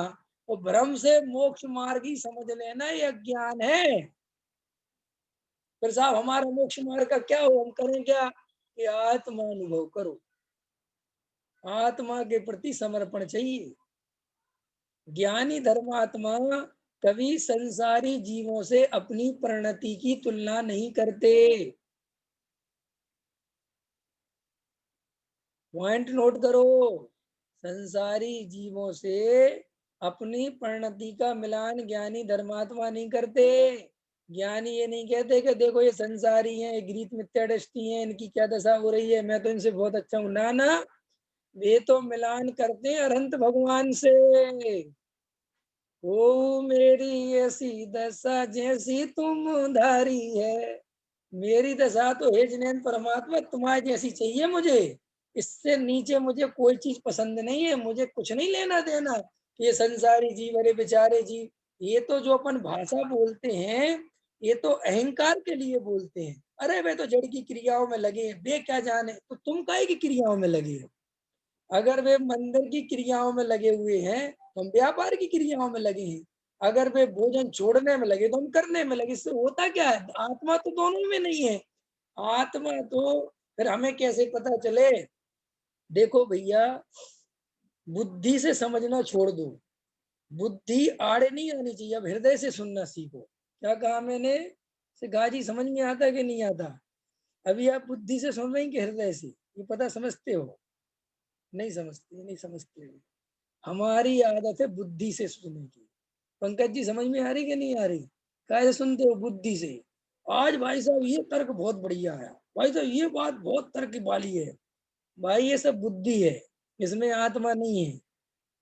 और भ्रम से मोक्ष मार्ग ही समझ लेना, ये अज्ञान है। फिर साहब हमारा मोक्ष मार्ग का क्या हो, हम करें क्या कि आत्मा अनुभव करो, आत्मा के प्रति समर्पण चाहिए। ज्ञानी धर्मात्मा कभी संसारी जीवों से अपनी परिणति की तुलना नहीं करते। पॉइंट नोट करो, संसारी जीवों से अपनी परिणति का मिलान ज्ञानी धर्मात्मा नहीं करते। ज्ञानी ये नहीं कहते कि देखो ये संसारी हैं, ये गृहीत मिथ्या दृष्टि हैं, इनकी क्या दशा हो रही है, मैं तो इनसे बहुत अच्छा हूं। ना ना, वे तो मिलान करते हैं अनंत भगवान से। ओ मेरी ऐसी दशा जैसी तुम धारी है, मेरी दशा तो हे जिनेन परमात्मा तुम्हारी जैसी चाहिए मुझे, इससे नीचे मुझे कोई चीज पसंद नहीं है, मुझे कुछ नहीं लेना देना। ये संसारी जीव, अरे बेचारे जीव, ये तो जो अपन भाषा बोलते हैं, ये तो अहंकार के लिए बोलते हैं। अरे वे तो जड़ की क्रियाओं में लगे हैं, वे क्या जाने, तो तुम काहे की क्रियाओं में लगे हो? अगर वे मंदिर की क्रियाओं में लगे हुए हैं तो हम व्यापार की क्रियाओं में लगे हैं। अगर वे भोजन छोड़ने में लगे तो हम करने में लगे। इससे होता क्या है, आत्मा तो दोनों में नहीं है। आत्मा तो फिर हमें कैसे पता चले? देखो भैया, बुद्धि से समझना छोड़ दो, बुद्धि आड़े नहीं आनी चाहिए, अब हृदय से सुनना सीखो। क्या कहा मैंने? गाजी समझ में आता कि नहीं आता? अभी आप बुद्धि से सुन रहे हैं कि हृदय से, ये पता समझते हो? नहीं समझते, नहीं समझते हो। हमारी आदत है बुद्धि से सुनने की। पंकज जी समझ में आ रही कि नहीं आ रही? कैसे सुनते हो? बुद्धि से। आज भाई साहब ये तर्क बहुत बढ़िया आया, भाई साहब ये बात बहुत तर्क वाली है। भाई ये सब बुद्धि है, इसमें आत्मा नहीं है।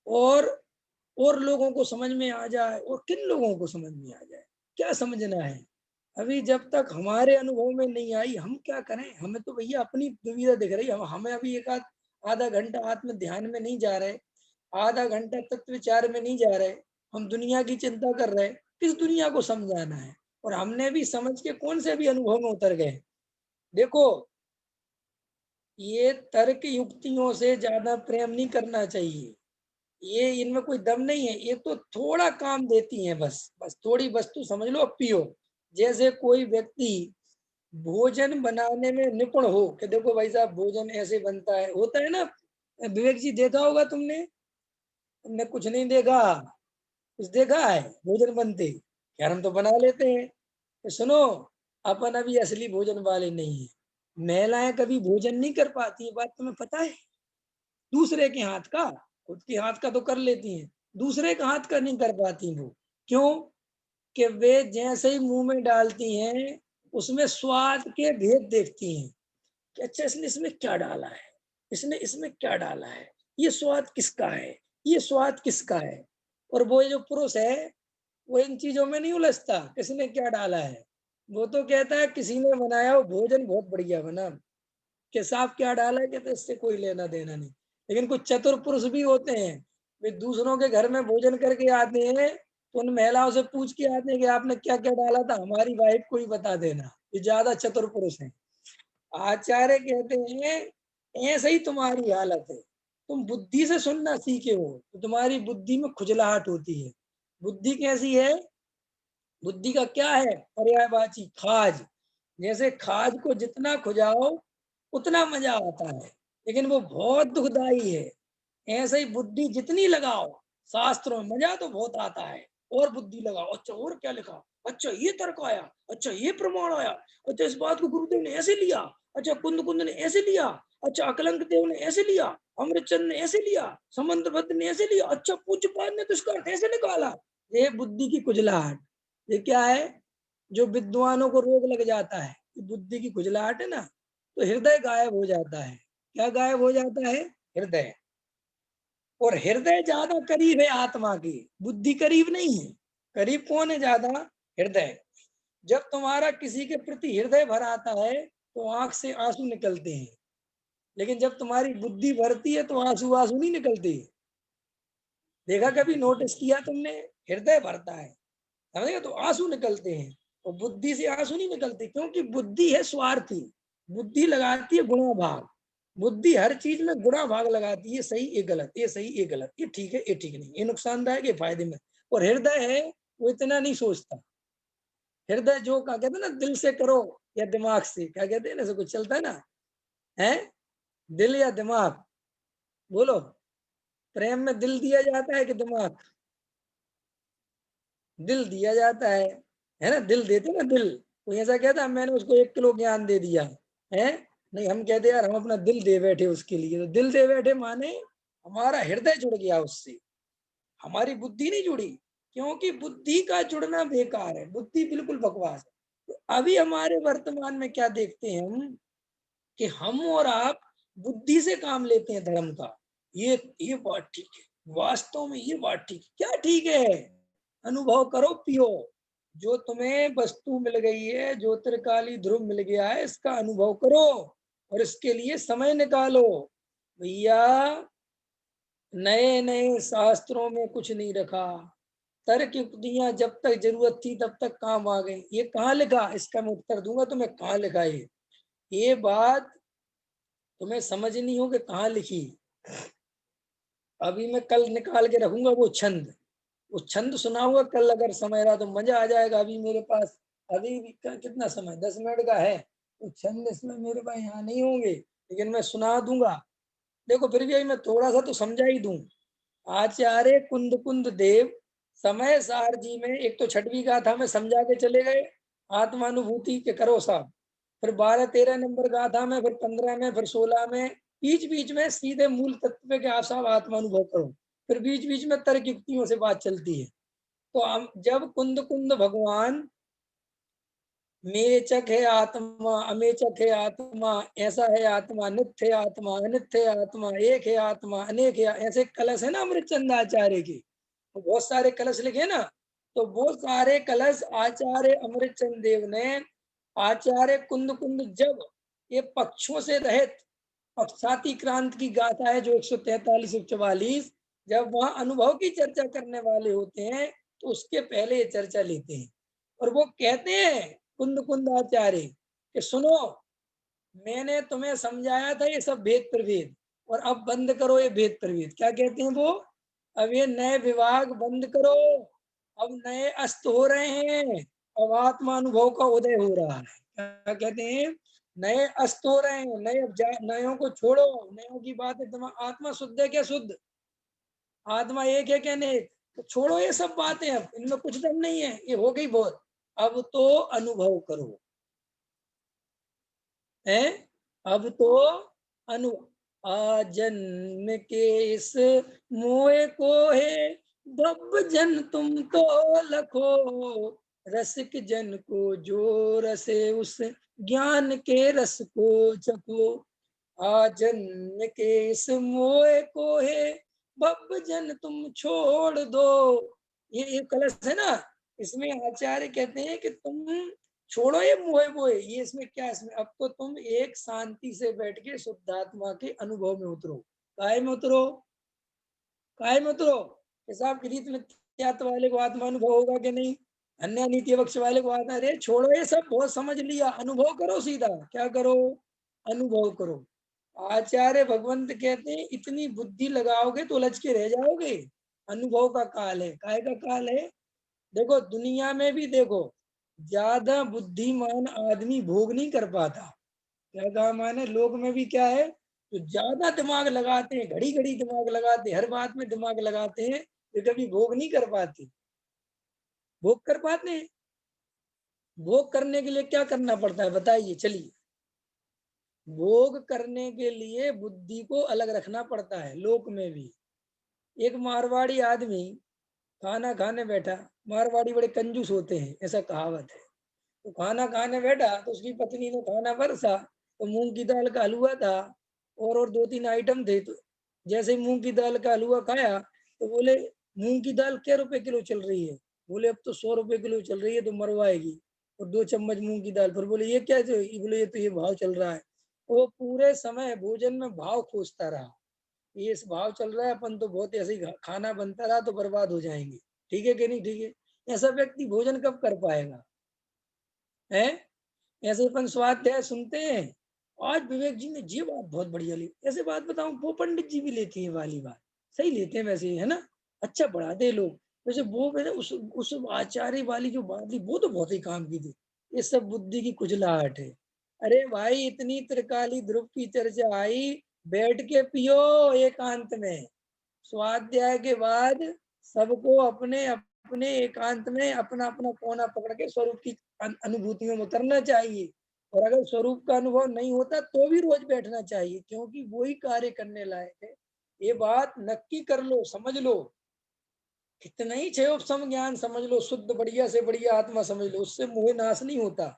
और और लोगों को समझ में आ जाए, और किन लोगों को समझ में आ जाए, क्या समझना है? अभी जब तक हमारे अनुभव में नहीं आई, हम क्या करें? हमें तो भैया अपनी दुविधा दिख रही है। हमें अभी एक आधा घंटा आत्म ध्यान में नहीं जा रहे, आधा घंटा तत्व विचार में नहीं जा रहे, हम दुनिया की चिंता कर रहे। किस दुनिया को समझाना है? और हमने भी समझ के कौन से भी अनुभव में उतर गए। देखो, ये तर्क युक्तियों से ज्यादा प्रेम नहीं करना चाहिए, ये इनमें कोई दम नहीं है, ये तो थोड़ा काम देती हैं, बस बस थोड़ी वस्तु समझ लो, पियो। जैसे कोई व्यक्ति भोजन बनाने में निपुण हो कि देखो भाई साहब भोजन ऐसे बनता है, होता है ना? विवेक जी देखा होगा तुमने, तुमने कुछ नहीं देखा, कुछ देखा है भोजन बनते? यार हम तो बना लेते हैं। तो सुनो, अपन अभी असली भोजन वाले नहीं है। महिलाएं कभी भोजन नहीं कर पाती है, बात तुम्हें पता है? दूसरे के हाथ का, खुद के हाथ का तो कर लेती हैं, दूसरे का हाथ का नहीं कर पाती वो। क्यों? कि वे जैसे ही मुंह में डालती हैं, उसमें स्वाद के भेद देखती हैं कि अच्छा इसने इसमें क्या डाला है, इसने इसमें क्या डाला है, ये स्वाद किसका है, ये स्वाद किसका है। और वो जो पुरुष है, वो इन चीजों में नहीं उलझता किसने क्या डाला है। वो तो कहता है किसी ने बनाया हो भोजन बहुत बढ़िया बना, कि साहब क्या डाला है, कहते इससे कोई लेना देना नहीं। लेकिन कुछ चतुर पुरुष भी होते हैं, वे दूसरों के घर में भोजन करके आते हैं, तो उन महिलाओं से पूछ के आते हैं कि आपने क्या क्या डाला था, हमारी वाइफ को ही बता देना। ये ज्यादा चतुर पुरुष हैं। आचार्य कहते हैं ऐसे ही तुम्हारी हालत है, तुम बुद्धि से सुनना सीखे हो तो तुम्हारी बुद्धि में खुजलाहट होती है। बुद्धि कैसी है? बुद्धि का क्या है पर्यायवाची? खाज। जैसे खाज को जितना खुजाओ उतना मजा आता है, लेकिन वो बहुत दुखदाई है। ऐसे ही बुद्धि जितनी लगाओ शास्त्रों में मजा तो बहुत आता है, और बुद्धि लगाओ, अच्छा और क्या लिखा, अच्छा ये तर्क आया, अच्छा ये प्रमाण आया, अच्छा इस बात को गुरुदेव ने ऐसे लिया, अच्छा कुंद कुंद ने ऐसे लिया, अच्छा अकलंक देव ने ऐसे लिया, अमृतचंद ने ऐसे लिया, समंद्रभद्र ने ऐसे लिया, अच्छा पूज्यपाद ने तो इसका अर्थ ऐसे निकाला। ये बुद्धि की कुचलाहट। ये क्या है जो विद्वानों को रोग लग जाता है, बुद्धि की कुचलाहट है ना, तो हृदय गायब हो जाता है। क्या गायब हो जाता है? हृदय। और हृदय ज्यादा करीब है आत्मा के, बुद्धि करीब नहीं है। करीब कौन है ज्यादा? हृदय। जब तुम्हारा किसी के प्रति हृदय भर आता है तो आंख से आंसू निकलते हैं, लेकिन जब तुम्हारी बुद्धि भरती है तो आंसू आंसू नहीं निकलते। देखा कभी, नोटिस किया तुमने? हृदय भरता है, समझेगा, तो आंसू निकलते हैं। और बुद्धि से आंसू नहीं निकलते, क्योंकि बुद्धि है स्वार्थी। बुद्धि लगाती है गुणा भाग। बुद्धि हर चीज में गुणा भाग लगाती है, सही ये गलत, ये सही ये गलत, ये ठीक है ये ठीक नहीं, ये नुकसानदायक ये फायदे में। और हृदय है वो इतना नहीं सोचता। हृदय जो क्या कहते हैं ना, दिल से करो या दिमाग से, क्या कहते हैं ना, ऐसे कुछ चलता है ना, है दिल या दिमाग, बोलो। प्रेम में दिल दिया जाता है कि दिमाग? दिल दिया जाता है ना, दिल देते ना दिल। कोई ऐसा कहता है मैंने उसको 1 किलो ज्ञान दे दिया है, नहीं, हम कहते यार हम अपना दिल दे बैठे उसके लिए। तो दिल दे बैठे माने हमारा हृदय जुड़ गया उससे, हमारी बुद्धि नहीं जुड़ी। क्योंकि बुद्धि का जुड़ना बेकार है, बुद्धि बिल्कुल बकवास है। तो अभी हमारे वर्तमान में क्या देखते हैं हम, कि हम और आप बुद्धि से काम लेते हैं धर्म का। ये बात ठीक है, वास्तव में ये बात ठीक है, क्या ठीक है? अनुभव करो, पियो। जो तुम्हें वस्तु मिल गई है, ज्योतिर्काली ध्रुव मिल गया है, इसका अनुभव करो और इसके लिए समय निकालो। भैया, नए नए शास्त्रों में कुछ नहीं रखा। तर्क युक्तियां जब तक जरूरत थी तब तक काम आ गई। ये कहाँ लिखा? इसका मैं उत्तर दूंगा तुम्हें, कहाँ लिखा है ये बात तुम्हें समझनी हो कि कहाँ लिखी। अभी मैं कल निकाल के रखूंगा वो छंद, वो छंद सुनाऊंगा कल, अगर समय रहा तो मजा आ जाएगा। अभी मेरे पास अभी भी कितना समय, 10 मिनट का है, तो छंद इसमें मेरे पास यहाँ नहीं होंगे, लेकिन मैं सुना दूंगा। देखो फिर भी मैं थोड़ा सा तो समझा ही दूं। आचार्य कुंद कुंद देव समय सार जी में, एक तो छठवीं गाथा में समझा के चले गए आत्मानुभूति के करो साहब, फिर 12-13 नंबर गाथा में, फिर 15 में, फिर 16 में, बीच बीच में सीधे मूल तत्व के आप साहब आत्मानुभव करो। फिर बीच बीच में तर्क युक्तियों से बात चलती है। तो जब कुंद कुंद भगवान मेचक है आत्मा, अमेचक है आत्मा, ऐसा है आत्मा, नित्य है आत्मा, अनित्य है आत्मा, एक है आत्मा, अनेक है, ऐसे कलश है ना अमृतचंद आचार्य के, तो बहुत सारे कलश लिखे ना। तो वो सारे कलश आचार्य अमृतचंद देव ने, आचार्य कुंद कुंद जब ये पक्षों से रहित पक्षाती क्रांत की गाथा है जो 143-144, जब वहां अनुभव की चर्चा करने वाले होते हैं तो उसके पहले ये चर्चा लेते हैं। और वो कहते हैं कुंद कुंद आचार्य कि सुनो, मैंने तुम्हें समझाया था ये सब भेद प्रभेद, और अब बंद करो ये भेद प्रभेद। क्या कहते हैं वो? अब ये नए विभाग बंद करो, अब नए अस्त हो रहे हैं, अब आत्मानुभव का उदय हो रहा है। क्या कहते हैं? नए अस्त हो रहे हैं, नए, नयों को छोड़ो, नयों की बात है। तुम्हारा आत्मा शुद्ध है क्या? शुद्ध आत्मा एक है क्या? नहीं। तो छोड़ो ये सब बातें, अब इनमें कुछ दम नहीं है, ये हो गई बहुत। अब तो अनुभव करो, है, अब तो अनु आजन्म के इस मोह को है, भव जन तुम तो लखो, रसिक जन को जो रसे उस ज्ञान के रस को चखो। आजन्म के इस मोह को है, भव जन तुम छोड़ दो। ये कलश है ना, इसमें आचार्य कहते हैं कि तुम छोड़ो ये मोहे मोहे, ये इसमें क्या है, इसमें अब तो तुम एक शांति से बैठ के शुद्धात्मा के अनुभव में उतरो। काय में उतरो? काय में उतरो? हिसाब की रीत में त्यात्व वाले को आत्मानुभव होगा कि नहीं? अन्य नीति पक्ष वाले को आता, अरे छोड़ो ये सब, बहुत समझ लिया, अनुभव करो सीधा। क्या करो? अनुभव करो। आचार्य भगवंत कहते हैं इतनी बुद्धि लगाओगे तो उलझ के रह जाओगे। अनुभव का काल है, काय का काल है। देखो दुनिया में भी देखो, ज्यादा बुद्धिमान आदमी भोग नहीं कर पाता, क्या कहा मैंने, लोक में भी क्या है, तो ज्यादा दिमाग लगाते हैं, घड़ी घड़ी दिमाग लगाते हैं, हर बात में दिमाग लगाते हैं, वे कभी भोग नहीं कर पाते। भोग कर पाते हैं? भोग करने के लिए क्या करना पड़ता है बताइए, चलिए। भोग करने के लिए बुद्धि को अलग रखना पड़ता है। लोक में भी एक मारवाड़ी आदमी खाना खाने बैठा, मारवाड़ी बड़े कंजूस होते हैं, ऐसा कहावत है। तो खाना खाने बैठा तो उसकी पत्नी ने खाना परोसा, तो मूंग की दाल का हलवा था, और दो तीन आइटम थे। तो जैसे ही मूंग की दाल का हलवा खाया तो बोले, मूंग की दाल क्या रुपए किलो चल रही है? बोले अब तो 100 रुपए किलो चल रही है, तो मरवाएगी। और 2 चम्मच मूंग की दाल, फिर बोले ये क्या जो, ये बोले ये तो ये भाव चल रहा है। वो पूरे समय भोजन में भाव खोजता रहा, ये इस भाव चल रहा है, अपन तो बहुत ऐसे ही खाना बनता रहा तो बर्बाद हो जाएंगे। ठीक है कि नहीं? ठीक है। ऐसा व्यक्ति भोजन कब कर पाएगा? है? ऐसे अपन स्वाध्याय सुनते हैं। आज विवेक जी ने ये बात बहुत बढ़िया ली, ऐसे बात बताऊं, वो पंडित जी भी लेते हैं वाली बात, सही लेते हैं वैसे, है ना? अच्छा पढ़ाते हैं लोग। वैसे वो मैंने उस आचार्य वाली जो बात थी, वो तो बहुत ही काम की थी। ये सब बुद्धि की कुचलाहट है। अरे भाई, इतनी त्रिकाली ध्रुव की चर्चा आई, बैठ के पियो एकांत में। स्वाध्याय के बाद सबको अपने अपने एकांत में अपना अपना कोना पकड़ के स्वरूप की अनुभूतियों में उतरना चाहिए। और अगर स्वरूप का अनुभव नहीं होता तो भी रोज बैठना चाहिए, क्योंकि वही कार्य करने लायक है। ये बात नक्की कर लो, समझ लो। कितना ही क्षयोपम ज्ञान समझ लो, शुद्ध बढ़िया से बढ़िया आत्मा समझ लो, उससे मोह नाश नहीं होता।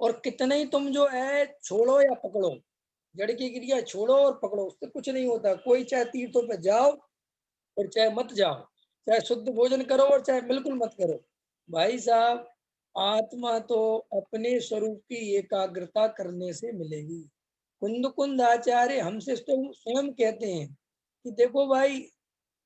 और कितने ही तुम जो है छोड़ो या पकड़ो, जड़ की क्रिया छोड़ो और पकड़ो, उससे कुछ नहीं होता। कोई चाहे तीर्थों पर जाओ और चाहे मत जाओ, चाहे शुद्ध भोजन करो और चाहे बिल्कुल मत करो, भाई साहब, आत्मा तो अपने स्वरूप की एकाग्रता करने से मिलेगी। कुंद कुंद आचार्य हमसे तो स्वयं कहते हैं कि देखो भाई,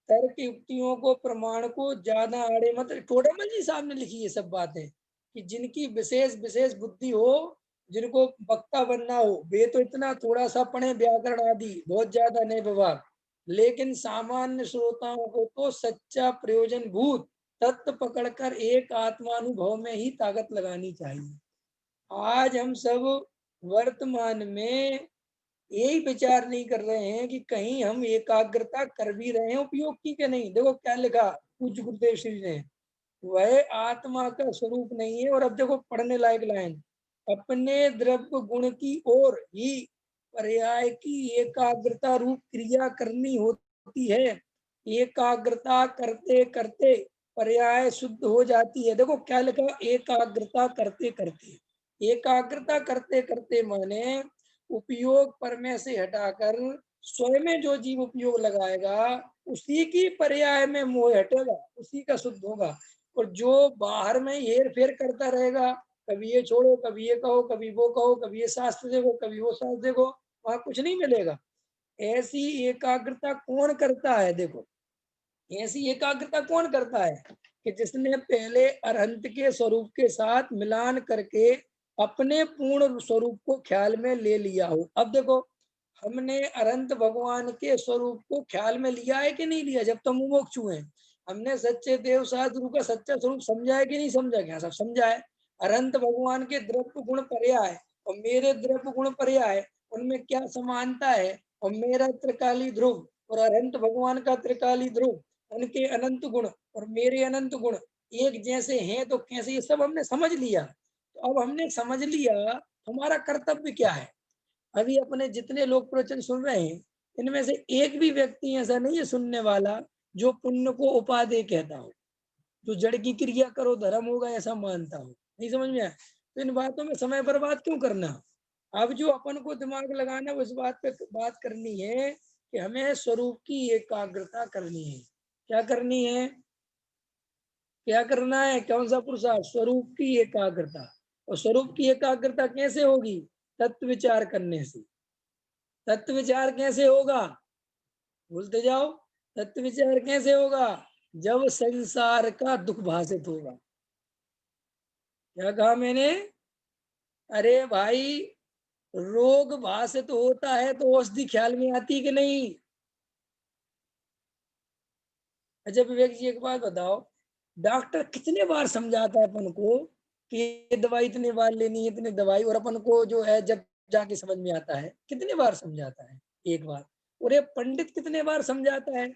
तर्क युक्तियों को, प्रमाण को ज्यादा आड़े मत। टोडामल जी साहब ने लिखी ये सब बातें, कि जिनकी विशेष विशेष बुद्धि हो, जिनको वक्ता बनना हो, वे तो इतना थोड़ा सा पढ़े व्याकरण आदि, बहुत ज्यादा नहीं विभाग, लेकिन सामान्य श्रोताओं को तो सच्चा प्रयोजन भूत तत्व पकड़कर एक आत्मानुभव में ही ताकत लगानी चाहिए। आज हम सब वर्तमान में यही विचार नहीं कर रहे हैं कि कहीं हम एकाग्रता कर भी रहे हैं उपयोग की कि नहीं। देखो क्या लिखा पूज्य गुरुदेव श्री ने, वह आत्मा का स्वरूप नहीं है। और अब देखो पढ़ने लायक लाइन, अपने द्रव्य गुण की ओर ही पर्याय की एकाग्रता रूप क्रिया करनी होती है। एकाग्रता करते करते पर्याय शुद्ध हो जाती है। देखो क्या लिखा, एकाग्रता करते करते, एकाग्रता करते करते माने उपयोग पर में से हटाकर स्वयं में जो जीव उपयोग लगाएगा, उसी की पर्याय में मोह हटेगा, उसी का शुद्ध होगा। और जो बाहर में हेर फेर करता रहेगा, कभी ये छोड़ो, कभी ये कहो, कभी वो कहो, कभी ये शास्त्र देखो, कभी वो शास्त्र देखो, वहां कुछ नहीं मिलेगा। ऐसी एकाग्रता कौन करता है? देखो, ऐसी एकाग्रता कौन करता है कि जिसने पहले अरहंत के स्वरूप के साथ मिलान करके अपने पूर्ण स्वरूप को ख्याल में ले लिया हो। अब देखो, हमने अरहंत भगवान के स्वरूप को ख्याल में लिया है कि नहीं लिया? जब तो मुमुक्षु हैं, हमने सच्चे देव साधु का सच्चा स्वरूप समझा है कि नहीं समझा? क्या सब समझा है। अरहंत भगवान के द्रव्य गुण पर्याय और मेरे द्रव्य गुण पर्याय, उनमें क्या समानता है? और मेरा त्रिकाली ध्रुव और अरहंत भगवान का त्रिकाली ध्रुव, उनके अनंत गुण और मेरे अनंत गुण एक जैसे हैं तो कैसे, ये सब हमने समझ लिया। तो अब हमने समझ लिया, हमारा कर्तव्य क्या है? अभी अपने जितने लोग प्रवचन सुन रहे हैं, इनमें से एक भी व्यक्ति ऐसा नहीं है सुनने वाला जो पुण्य को उपादेय कहता हो, जो जड़ की क्रिया करो धर्म होगा ऐसा मानता हो। नहीं समझ में आया? तो इन बातों में समय बर्बाद क्यों करना? अब जो अपन को दिमाग लगाना है, उस बात पे बात करनी है कि हमें स्वरूप की एकाग्रता करनी है। क्या करनी है? क्या करना है? कौन सा पुरुषार्थ? स्वरूप की एकाग्रता। और स्वरूप की एकाग्रता कैसे होगी? तत्व विचार करने से। तत्व विचार कैसे होगा? भूलते जाओ। तत्व विचार कैसे होगा? जब संसार का दुख भाषित होगा। क्या कहा मैंने? अरे भाई, रोग भाषित होता है तो औषधि ख्याल में आती कि नहीं? अच्छा विवेक जी, एक बात बताओ, डॉक्टर कितने बार समझाता है अपन को कि ये दवाई इतने बार लेनी है, इतनी दवाई, और अपन को जो है जब जाके समझ में आता है? कितने बार समझाता है? एक बार। और ये पंडित कितने बार समझाता है?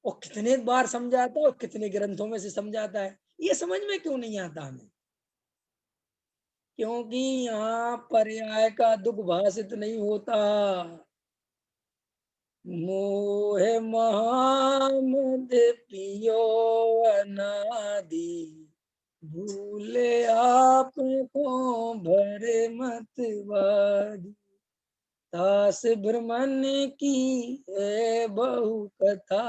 और कितने बार समझाता है और कितने ग्रंथों में से समझाता है? ये समझ में क्यों नहीं आता हमें? क्योंकि यहाँ पर्याय का दुख भाषित नहीं होता। मोह महामद पियो अनादि, भूले आप को भरे मतवादी। दास ब्रह्मन की है बहु कथा।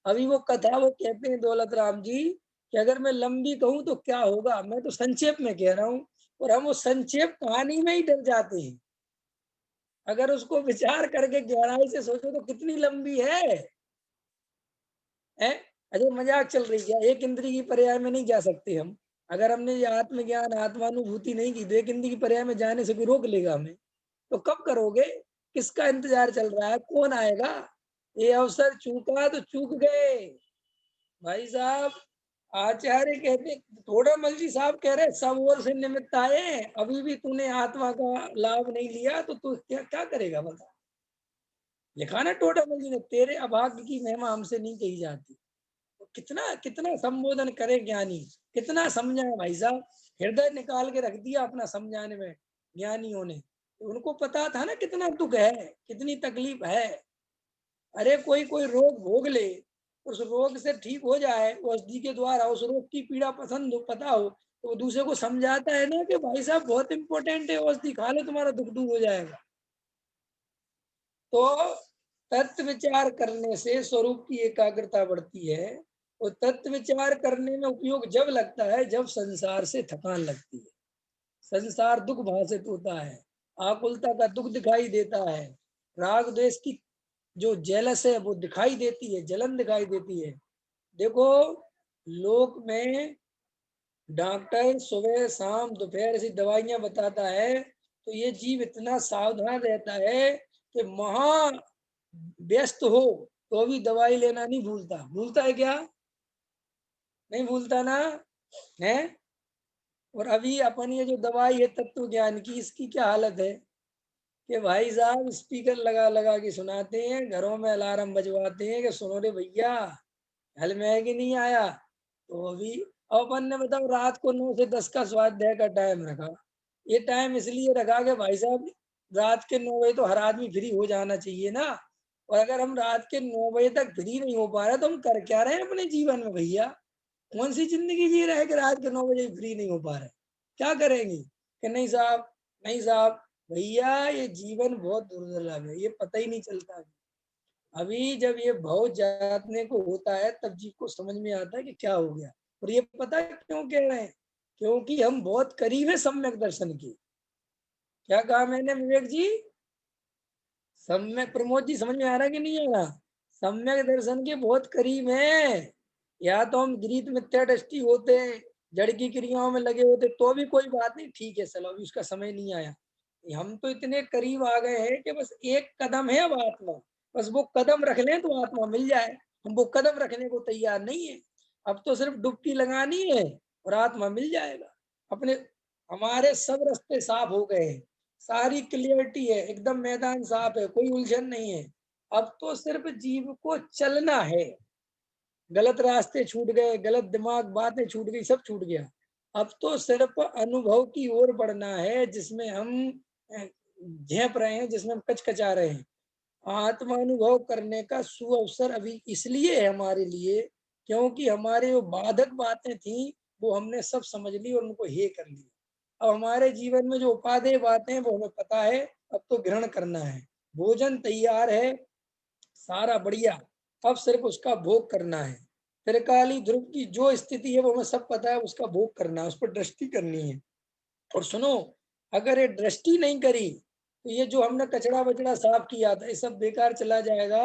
अभी वो कथा वो कहते हैं दौलत राम जी कि अगर मैं लंबी कहूं तो क्या होगा, मैं तो संक्षेप में कह रहा हूं। और हम वो संक्षेप कहानी में ही डर जाते हैं। अगर उसको विचार करके गहराई से सोचो तो कितनी लंबी है। अरे मजाक चल रही है, एक इंद्री की पर्याय में नहीं जा सकते हम। अगर हमने ये आत्मज्ञान आत्मानुभूति नहीं की तो एक इंद्री की पर्याय में जाने से कोई रोक लेगा हमें? तो कब करोगे? किसका इंतजार चल रहा है? कौन आएगा? ये अवसर चूका तो चूक गए भाई साहब। आचार्य कहते, थोड़ा मलजी साहब कह रहे सब ओर से निमित्त आए, अभी भी तूने आत्मा का लाभ नहीं लिया तो तू क्या क्या करेगा बता। लिखा ना टोटा मलजी ने, तेरे अभाग्य की महिमा हमसे नहीं कही जाती। तो कितना कितना संबोधन करे ज्ञानी, कितना समझाए भाई साहब। हृदय निकाल के रख दिया अपना समझाने में ज्ञानियों ने। तो उनको पता था ना कितना दुख है, कितनी तकलीफ है। अरे कोई कोई रोग भोग ले, उस रोग से ठीक हो जाए औषधि के द्वारा, उस रोग की पीड़ा पसंद हो, पता हो, तो वो दूसरे को समझाता है ना कि भाई साहब बहुत इंपॉर्टेंट है, औषधि खा लो तुम्हारा दुख दूर हो जाएगा। तो तत्व विचार करने से स्वरूप की एकाग्रता बढ़ती है। और तत्व विचार करने में उपयोग जब लगता है जब संसार से थकान लगती है, संसार दुख भाषित होता है, आकुलता का दुख दिखाई देता है, राग द्वेष की जो जेलस है वो दिखाई देती है, जलन दिखाई देती है। देखो लोक में डॉक्टर सुबह शाम दोपहर ऐसी दवाइयां बताता है, तो ये जीव इतना सावधान रहता है कि महा व्यस्त हो तो भी दवाई लेना नहीं भूलता। भूलता है क्या? नहीं भूलता ना है। और अभी अपन ये जो दवाई है तत्व ज्ञान की, इसकी क्या हालत है कि भाई साहब स्पीकर लगा लगा के सुनाते हैं, घरों में अलार्म बजवाते हैं कि सुनो रे भैया, हल में है कि नहीं आया। तो अभी अपन ने बताओ रात को 9 से 10 का स्वाध्याय का टाइम रखा। ये टाइम इसलिए रखा कि भाई साहब रात के 9 बजे तो हर आदमी फ्री हो जाना चाहिए ना। और अगर हम रात के 9 बजे तक फ्री नहीं हो पा रहे तो हम कर क्या रहे हैं अपने जीवन में भैया? कौन सी जिंदगी जी रहे कि रात के 9 बजे फ्री नहीं हो पा रहे? क्या करेंगे कि नहीं साहब, नहीं साहब। भैया ये जीवन बहुत दुर्लभ है, ये पता ही नहीं चलता। अभी जब ये भाव जागने को होता है तब जीव को समझ में आता है कि क्या हो गया। और ये पता है क्यों कह रहे हैं? क्योंकि हम बहुत करीब है सम्यक दर्शन के। क्या कहा मैंने विवेक जी? सम्यक, प्रमोद जी समझ में आ रहा है कि नहीं आ रहा? सम्यक दर्शन के बहुत करीब है। या तो हम गृहीत मिथ्या दृष्टि होते, जड़ की क्रियाओं में लगे होते तो भी कोई बात नहीं, ठीक है चलो अभी उसका समय नहीं आया। हम तो इतने करीब आ गए हैं कि बस एक कदम है अब आत्मा, बस वो कदम रख लें तो आत्मा मिल जाए। हम वो कदम रखने को तैयार नहीं है। अब तो सिर्फ डुबकी लगानी है और आत्मा मिल जाएगा अपने। हमारे सब रास्ते साफ हो गए हैं, सारी क्लियरिटी है, एकदम मैदान साफ है, कोई उलझन नहीं है। अब तो सिर्फ जीव को चलना है। गलत रास्ते छूट गए, गलत दिमाग बातें छूट गई, सब छूट गया। अब तो सिर्फ अनुभव की ओर बढ़ना है जिसमें हम झेप रहे हैं, जिसमें हम कचकचा रहे हैं। आत्मानुभव करने का सुअवसर अभी इसलिए है हमारे लिए क्योंकि हमारे जो बाधक बातें थी वो हमने सब समझ ली और उनको हे कर लिया। अब हमारे जीवन में जो उपादेय बातें हैं वो हमें पता है, अब तो ग्रहण करना है। भोजन तैयार है, सारा बढ़िया, अब सिर्फ उसका भोग करना है। त्रिकाली ध्रुव की जो स्थिति है वो हमें सब पता है, उसका भोग करना है, उस पर दृष्टि करनी है। और सुनो, अगर ये दृष्टि नहीं करी तो ये जो हमने कचड़ा बचड़ा साफ किया था ये सब बेकार चला जाएगा।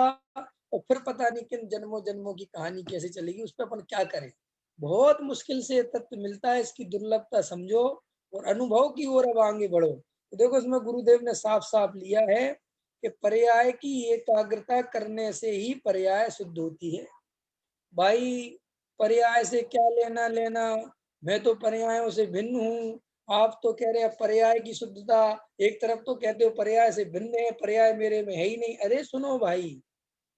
और फिर पता नहीं किन जन्मों जन्मों की कहानी कैसे चलेगी, उस पर अपन क्या करें। बहुत मुश्किल से तत्व मिलता है, इसकी दुर्लभता समझो और अनुभव की ओर अब आगे बढ़ो। तो देखो इसमें गुरुदेव ने साफ साफ लिया है कि पर्याय की एकाग्रता करने से ही पर्याय शुद्ध होती है। भाई पर्याय से क्या लेना लेना, मैं तो पर्यायों से भिन्न हूँ, आप तो कह रहे हैं पर्याय की शुद्धता, एक तरफ तो कहते हो पर्याय से भिन्न है, पर्याय मेरे में है ही नहीं। अरे सुनो भाई,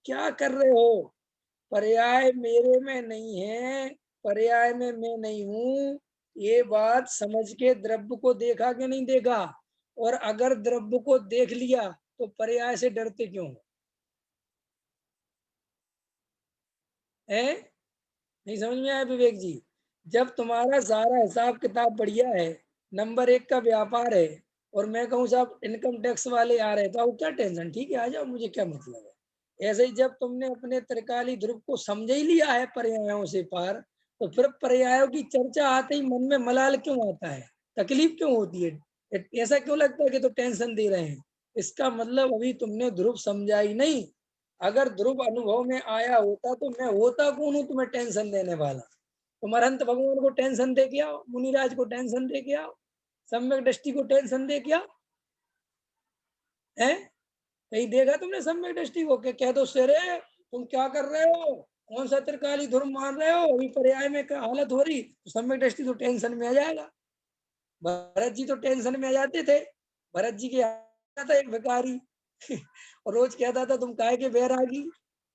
क्या कर रहे हो? पर्याय मेरे में नहीं है, पर्याय में मैं नहीं हूँ। ये बात समझ के द्रव्य को देखा कि नहीं देखा? और अगर द्रव्य को देख लिया तो पर्याय से डरते क्यों हो? हैं? नहीं समझ में आया विवेक जी? जब तुम्हारा सारा हिसाब किताब बढ़िया है, नंबर एक का व्यापार है, और मैं कहूँ साहब इनकम टैक्स वाले आ रहे हैं, तो आपको क्या टेंशन? ठीक है, आ जाओ, मुझे क्या मतलब है। ऐसे ही जब तुमने अपने त्रिकाली ध्रुव को समझ ही लिया है पर्यायों से पार, तो फिर पर्यायों की चर्चा आते ही मन में मलाल क्यों आता है? तकलीफ क्यों होती है? ऐसा क्यों लगता है कि तो टेंशन दे रहे हैं? इसका मतलब अभी तुमने ध्रुव समझा ही नहीं। अगर ध्रुव अनुभव में आया होता तो मैं होता कौन हूँ तुम्हें टेंशन देने वाला? तुम अनंत भगवान को टेंशन दे के आओ, मुनिराज को टेंशन दे के आओ, सम्यक दृष्टि को टेंशन दे के आओ। है? कहीं देखा तुमने सम्यक दृष्टि को? क्या कह दो शेरे, तुम क्या कर रहे हो? कौन सा त्रिकाली ध्रुव मान रहे हो? अभी पर्याय में क्या हालत हो रही, तो सम्यक दृष्टि तो टेंशन में आ जाएगा। भरत जी तो टेंशन में आ जाते थे। भरत जी के आता था एक भिखारी और रोज कहता था तुम काहे के बैरागी,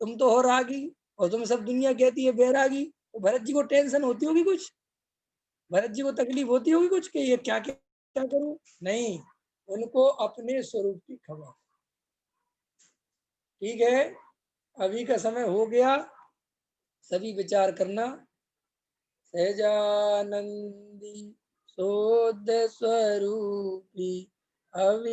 तुम तो हो रागी, और तुम सब दुनिया कहती है बैरागी। तो भरत जी को टेंशन होती होगी कुछ? भरत जी को तकलीफ होती होगी कुछ कि ये क्या क्या, क्या करूं? नहीं, उनको अपने स्वरूप की खबर। ठीक है, अभी का समय हो गया, सभी विचार करना। सहजानंदी शोध स्वरूपी अवि